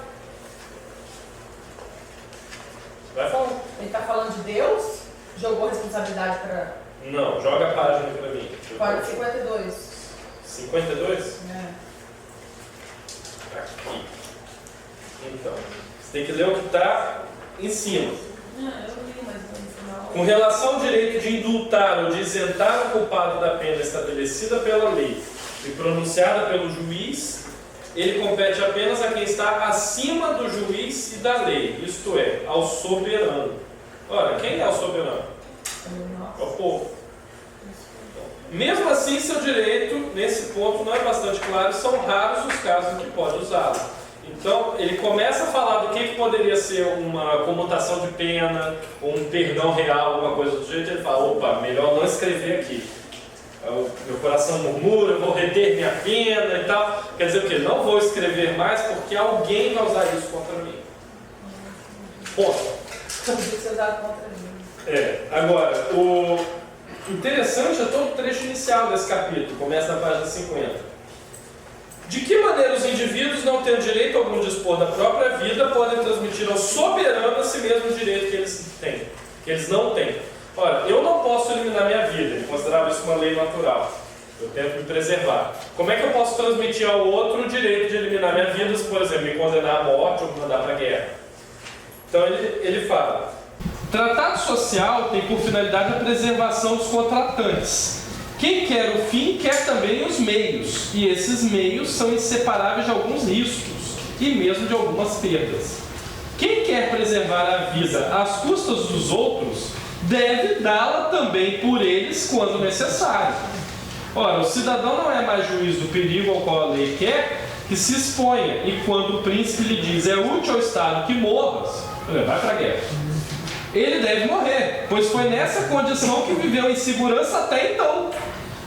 Vai falar. Ele está falando de Deus? Jogou a responsabilidade para... Não, joga a página para mim. 52. 52? É. Aqui. Então, você tem que ler o que está em cima. Eu li, mas no final... Com relação ao direito de indultar ou de isentar o culpado da pena estabelecida pela lei e pronunciada pelo juiz, ele compete apenas a quem está acima do juiz e da lei, isto é, ao soberano. Ora, quem é o soberano? É o povo. Mesmo assim, seu direito, nesse ponto, não é bastante claro e são raros os casos em que pode usá-lo. Então, ele começa a falar do que poderia ser uma comutação de pena, ou um perdão real, alguma coisa do jeito, ele fala, opa, melhor não escrever aqui. Meu coração murmura, eu vou reter minha pena e tal. Quer dizer o quê? Não vou escrever mais porque alguém vai usar isso contra mim. Ponto. Podia ser usado contra mim. Agora, o interessante é todo o trecho inicial desse capítulo, começa na página 50. De que maneira os indivíduos, não tendo direito algum de dispor da própria vida, podem transmitir ao soberano a si mesmo o direito que eles têm, que eles não têm? Ora, eu não posso eliminar minha vida, ele considerava isso uma lei natural. Eu tento me preservar. Como é que eu posso transmitir ao outro o direito de eliminar minha vida, se, por exemplo, me condenar à morte ou me mandar para a guerra? Então ele fala: tratado social tem por finalidade a preservação dos contratantes. Quem quer o fim, quer também os meios, e esses meios são inseparáveis de alguns riscos, e mesmo de algumas perdas. Quem quer preservar a vida às custas dos outros, deve dá-la também por eles quando necessário. Ora, o cidadão não é mais juiz do perigo ao qual a lei quer que se exponha, e quando o príncipe lhe diz é útil ao Estado que morras, vai para a guerra. Ele deve morrer, pois foi nessa condição que viveu em segurança até então.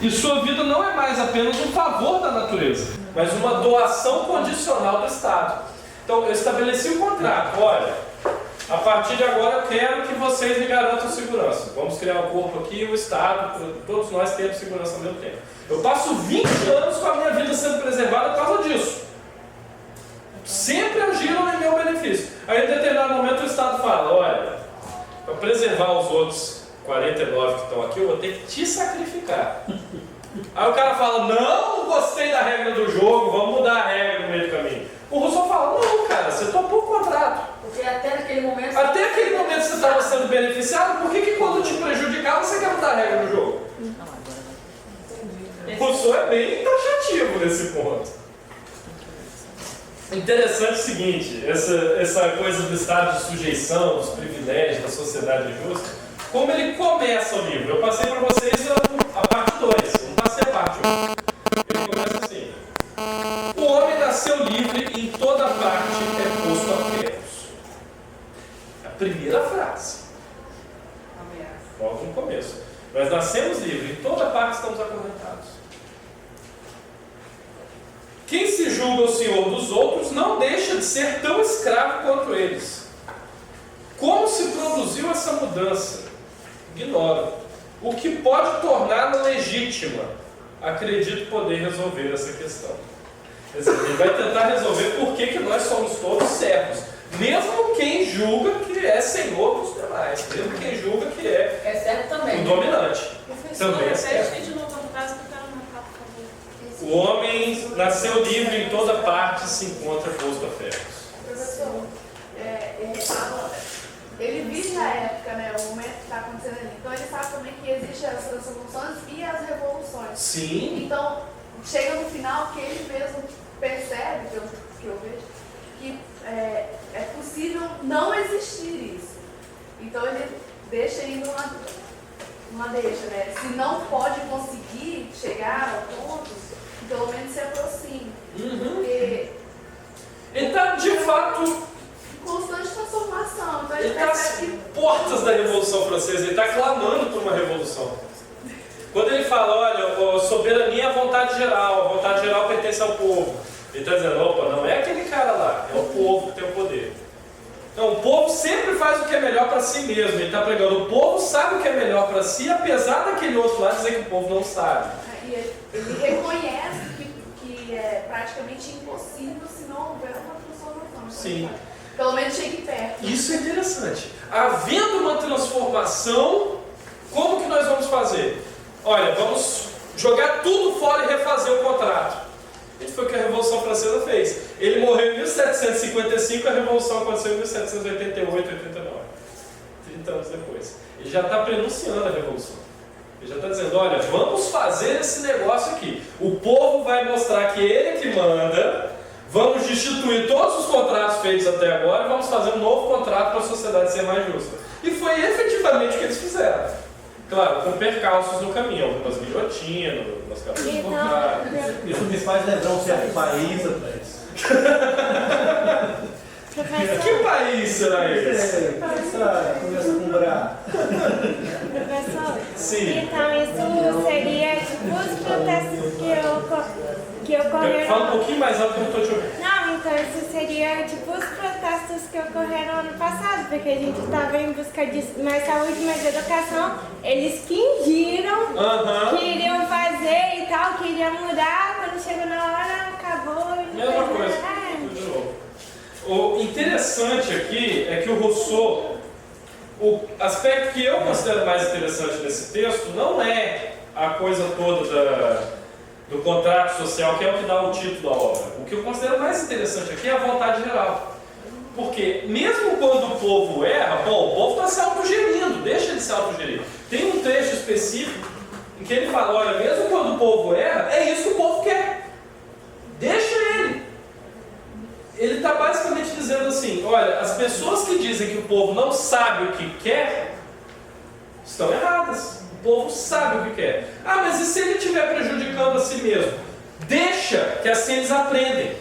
E sua vida não é mais apenas um favor da natureza, mas uma doação condicional do Estado. Então, eu estabeleci um contrato. Olha, a partir de agora eu quero que vocês me garantam segurança. Vamos criar um corpo aqui, o Estado, todos nós temos segurança ao mesmo tempo. Eu passo 20 anos com a minha vida sendo preservada por causa disso. Sempre agiram em meu benefício. Aí, em determinado momento, o Estado fala, olha, para preservar os outros 49 que estão aqui, eu vou ter que te sacrificar. Aí o cara fala, não gostei da regra do jogo, vamos mudar a regra no meio do caminho. O Rousseau fala, não, cara, você topou o contrato. Porque até aquele momento você estava sendo beneficiado, por que quando te prejudicava você quer mudar a regra do jogo? O Rousseau é bem taxativo nesse ponto. Interessante o seguinte, essa coisa do estado de sujeição, dos privilégios, da sociedade justa, como ele começa o livro. Eu passei para vocês a parte 2, não passei a parte 1. Ele começa assim: o homem nasceu livre e em toda parte é posto a ferros. A primeira frase. Logo no começo. Nós nascemos livres, em toda parte estamos acorrentados. Quem se julga o senhor dos outros não deixa de ser tão escravo quanto eles. Como se produziu essa mudança? Ignoro. O que pode torná-la legítima? acredito poder resolver essa questão. Quer dizer, ele vai tentar resolver por que nós somos todos servos. Mesmo quem julga que é senhor dos demais. Mesmo quem julga que é servo também. o dominante. Também é servo. Repete de novo a frase que eu quero anotar, por favor. O homem nasceu livre, em toda parte se encontra posto a ferros. Professor, ele vive a época, né, o momento que está acontecendo ali. Então ele sabe também que existem as transformações e as revoluções. Sim. Então, chega no final que ele mesmo percebe, que eu vejo, que é possível não existir isso. Então ele deixa aí numa deixa, né? Se não pode conseguir chegar ao ponto, pelo menos se aproxime. Porque ele está, de fato, em constante transformação. Então ele está às portas da Revolução Francesa, ele está clamando por uma revolução. Quando ele fala, olha, soberania é a vontade geral pertence ao povo. Ele está dizendo, opa, não é aquele cara lá, é o povo que tem o poder. Então, o povo sempre faz o que é melhor para si mesmo. Ele está pregando, o povo sabe o que é melhor para si, apesar daquele outro lá dizer que o povo não sabe. E ele reconhece que é praticamente impossível se não houver uma transformação. Sim. Pelo menos chegue perto. Isso é interessante. Havendo uma transformação, como que nós vamos fazer? Olha, vamos jogar tudo fora e refazer o contrato. Isso foi o que a Revolução Francesa fez. Ele morreu em 1755, a Revolução aconteceu em 1788, 89. 30 anos depois. Ele já está prenunciando a Revolução. Ele já está dizendo, olha, vamos fazer esse negócio aqui. O povo vai mostrar que ele é que manda, vamos destituir todos os contratos feitos até agora e vamos fazer um novo contrato para a sociedade ser mais justa. E foi efetivamente o que eles fizeram. Claro, com percalços no caminho, algumas guilhotinas, algumas cabeças cortadas. Isso me faz lembrar um certo país atrás. Que país será esse? Começa com Brá. Professor, Sim. então isso seria tipo os protestos que ocorreram... Fala um pouquinho mais alto que eu não estou te ouvindo. Não, então isso seria tipo os protestos que ocorreram ano passado, porque a gente estava em busca de mais saúde, mais educação. Eles fingiram que iriam fazer e tal, que iriam mudar, quando chegou na hora, acabou e não Mesma fez coisa. nada. De novo. O interessante aqui é que o Rousseau, o aspecto que eu considero mais interessante desse texto não é a coisa toda do contrato social, que é o que dá o título à obra. O que eu considero mais interessante aqui é a vontade geral. Porque mesmo quando o povo erra, bom, o povo está se autogerindo, deixa ele se autogerir. Tem um trecho específico em que ele fala, olha, mesmo quando o povo erra, é isso que o povo quer. Deixa ele. Ele está basicamente dizendo assim, olha, as pessoas que dizem que o povo não sabe o que quer, estão erradas. O povo sabe o que quer. Ah, mas e se ele estiver prejudicando a si mesmo? Deixa, que assim eles aprendem.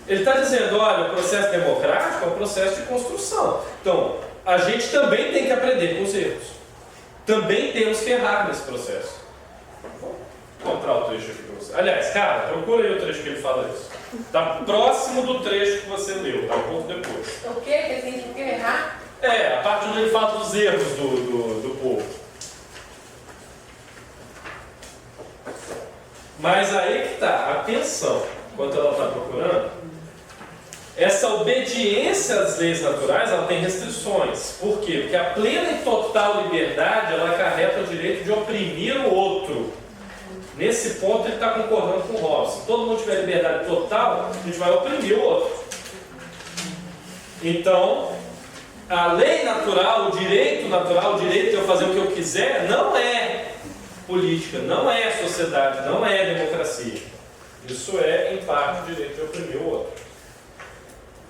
Ele está dizendo, olha, o processo democrático é um processo de construção. Então, a gente também tem que aprender com os erros. Também temos que errar nesse processo. Vou encontrar o trecho aqui para você. Aliás, cara, procura aí o trecho que ele fala isso. Está próximo do trecho que você leu, está um pouco depois. O quê? Que tem que errar? É, a parte onde ele fala dos erros do povo. Mas aí que está, atenção, enquanto ela está procurando, essa obediência às leis naturais, ela tem restrições. Por quê? Porque a plena e total liberdade, ela acarreta o direito de oprimir o outro. Nesse ponto ele está concordando com o Hobbes. Se todo mundo tiver liberdade total, a gente vai oprimir o outro. Então, a lei natural, o direito de eu fazer o que eu quiser, não é política, não é sociedade, não é democracia. Isso é, em parte, o direito de oprimir o outro.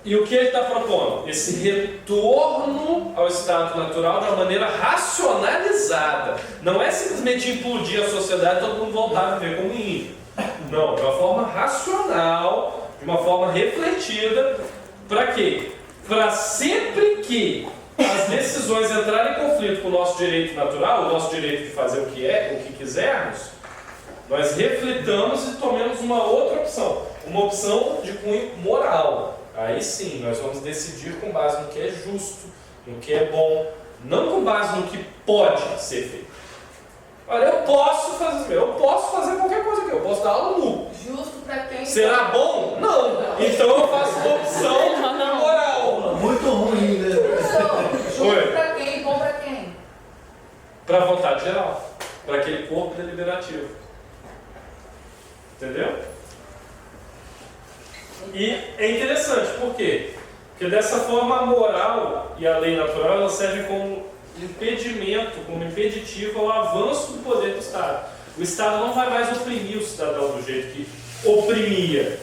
E o que ele está propondo? Esse retorno ao estado natural de uma maneira racionalizada. Não é simplesmente implodir a sociedade e todo mundo voltar a viver como índio. Não, de uma forma racional, de uma forma refletida. Para quê? Para sempre que as decisões entrarem em conflito com o nosso direito natural, o nosso direito de fazer o que quisermos, nós reflitamos e tomemos uma outra opção. Uma opção de cunho moral. Aí sim, nós vamos decidir com base no que é justo, no que é bom, não com base no que pode ser feito. Olha, eu posso fazer qualquer coisa aqui, eu posso dar aula nu. Justo para quem... Será bom? Não. Então eu faço uma opção moral. Muito ruim, né? Justo para quem e bom para quem? Para a vontade geral. Para aquele corpo deliberativo. Entendeu? E é interessante, por quê? Porque dessa forma a moral e a lei natural elas servem como impedimento, como impeditivo ao avanço do poder do Estado. O Estado não vai mais oprimir o cidadão do jeito que oprimia.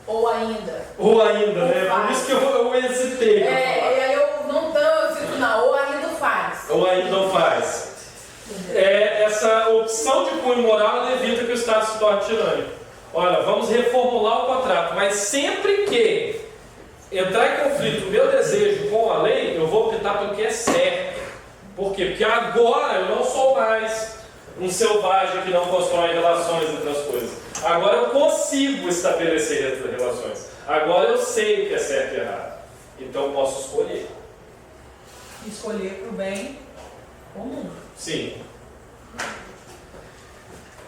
Ou ainda, né? Por isso que eu hesitei. E aí eu não tanto, não, ou ainda faz. Ou ainda não faz. Essa opção de cunho moral evita que o Estado se torne tirânico. Olha, vamos reformular o contrato, mas sempre que entrar em conflito o meu desejo com a lei, eu vou optar pelo que é certo. Por quê? Porque agora eu não sou mais um selvagem que não constrói relações entre as coisas. Agora eu consigo estabelecer essas relações. Agora eu sei o que é certo e errado. Então eu posso escolher. Escolher para o bem comum. Sim.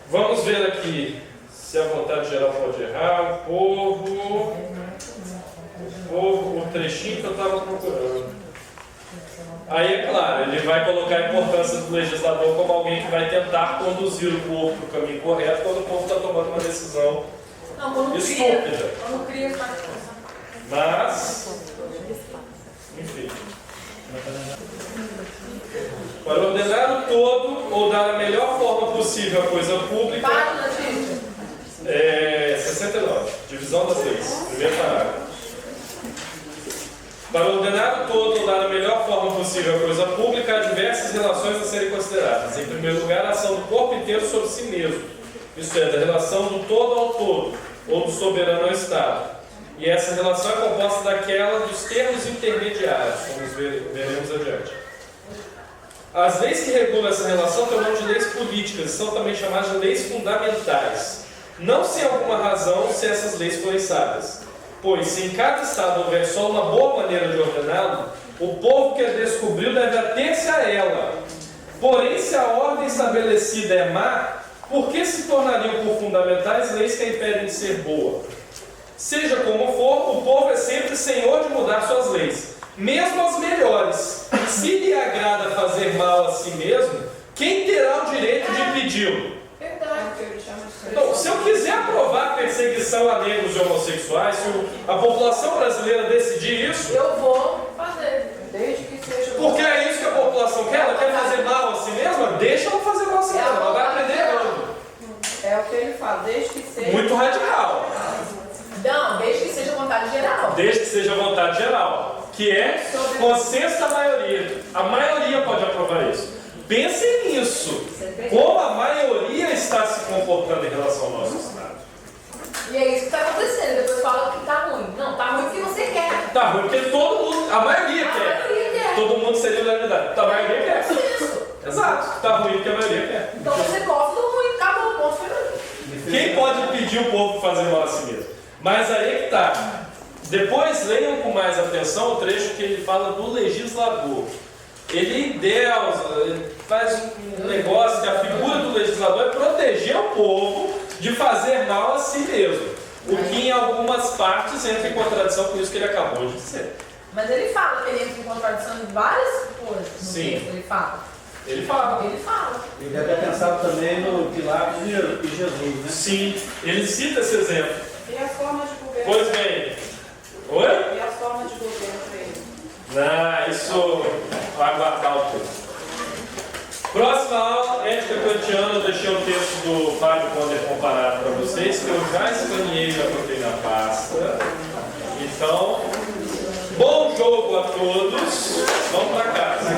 Vamos ver aqui se a vontade geral pode errar. O trechinho que eu estava procurando. Aí, é claro, ele vai colocar a importância do legislador como alguém que vai tentar conduzir o povo para o caminho correto quando o povo está tomando uma decisão estúpida. Quando cria, Mas, enfim. Para ordenar o todo ou dar a melhor forma possível à coisa pública. 69. Divisão das leis. Primeiro parágrafo. Para ordenar o todo ou dar a melhor forma possível à coisa pública, há diversas relações a serem consideradas. Em primeiro lugar, a ação do corpo inteiro sobre si mesmo, isto é, da relação do todo ao todo, ou do soberano ao Estado. E essa relação é composta daquela dos termos intermediários, como veremos adiante. As leis que regulam essa relação têm o nome de leis políticas, e são também chamadas de leis fundamentais. Não sem alguma razão se essas leis forem sábias. Pois, se em cada estado houver só uma boa maneira de ordená-lo, o povo que a descobriu deve ater-se a ela. Porém, se a ordem estabelecida é má, por que se tornariam por fundamentais leis que a impedem de ser boa? Seja como for, o povo é sempre senhor de mudar suas leis, mesmo as melhores. Se lhe agrada fazer mal a si mesmo, quem terá o direito de pedi-lo? Então, se eu quiser aprovar a perseguição a negros e homossexuais, se a população brasileira decidir isso, eu vou fazer, desde que seja. Porque é isso que a população quer? Ela quer fazer mal a si mesma? Deixa ela fazer mal a si mesma, ela vai aprender errando. É o que ele fala, desde que seja. Muito radical. Não, desde que seja vontade geral. Desde que seja vontade geral, que é consenso da maioria. A maioria pode aprovar isso. Pensem nisso. Como a maioria está se comportando em relação ao nosso Estado. E é isso que está acontecendo. Depois fala que está ruim. Não, está ruim porque você quer. Está ruim porque todo mundo, a maioria quer. Todo mundo seria unanimidade. A maioria quer. Isso. Exato. Está ruim porque a maioria quer. Então você gosta do ruim. Acabou o ponto final. Quem pode pedir o povo fazer mal a si mesmo? Mas aí é que está. Depois leiam com mais atenção o trecho que ele fala do legislador. Ele faz um negócio que a figura do legislador é proteger o povo de fazer mal a si mesmo. O que em algumas partes entra em contradição com isso que ele acabou de dizer. Mas ele fala que ele entra em contradição em várias coisas no Sim. texto. Ele fala. Ele fala. Ele fala. Ele deve ter pensado também no Pilatos e Jesus, né? Sim, ele cita esse exemplo. E as formas de governo? Pois bem. Oi? E as formas de governo para ele? Não, isso vai aguardar o tempo. Próxima aula, ética kantiana, eu deixei o texto do Fábio Conde comparado para vocês, que eu já escaneei e já botei na pasta. Então, bom jogo a todos, vamos para casa.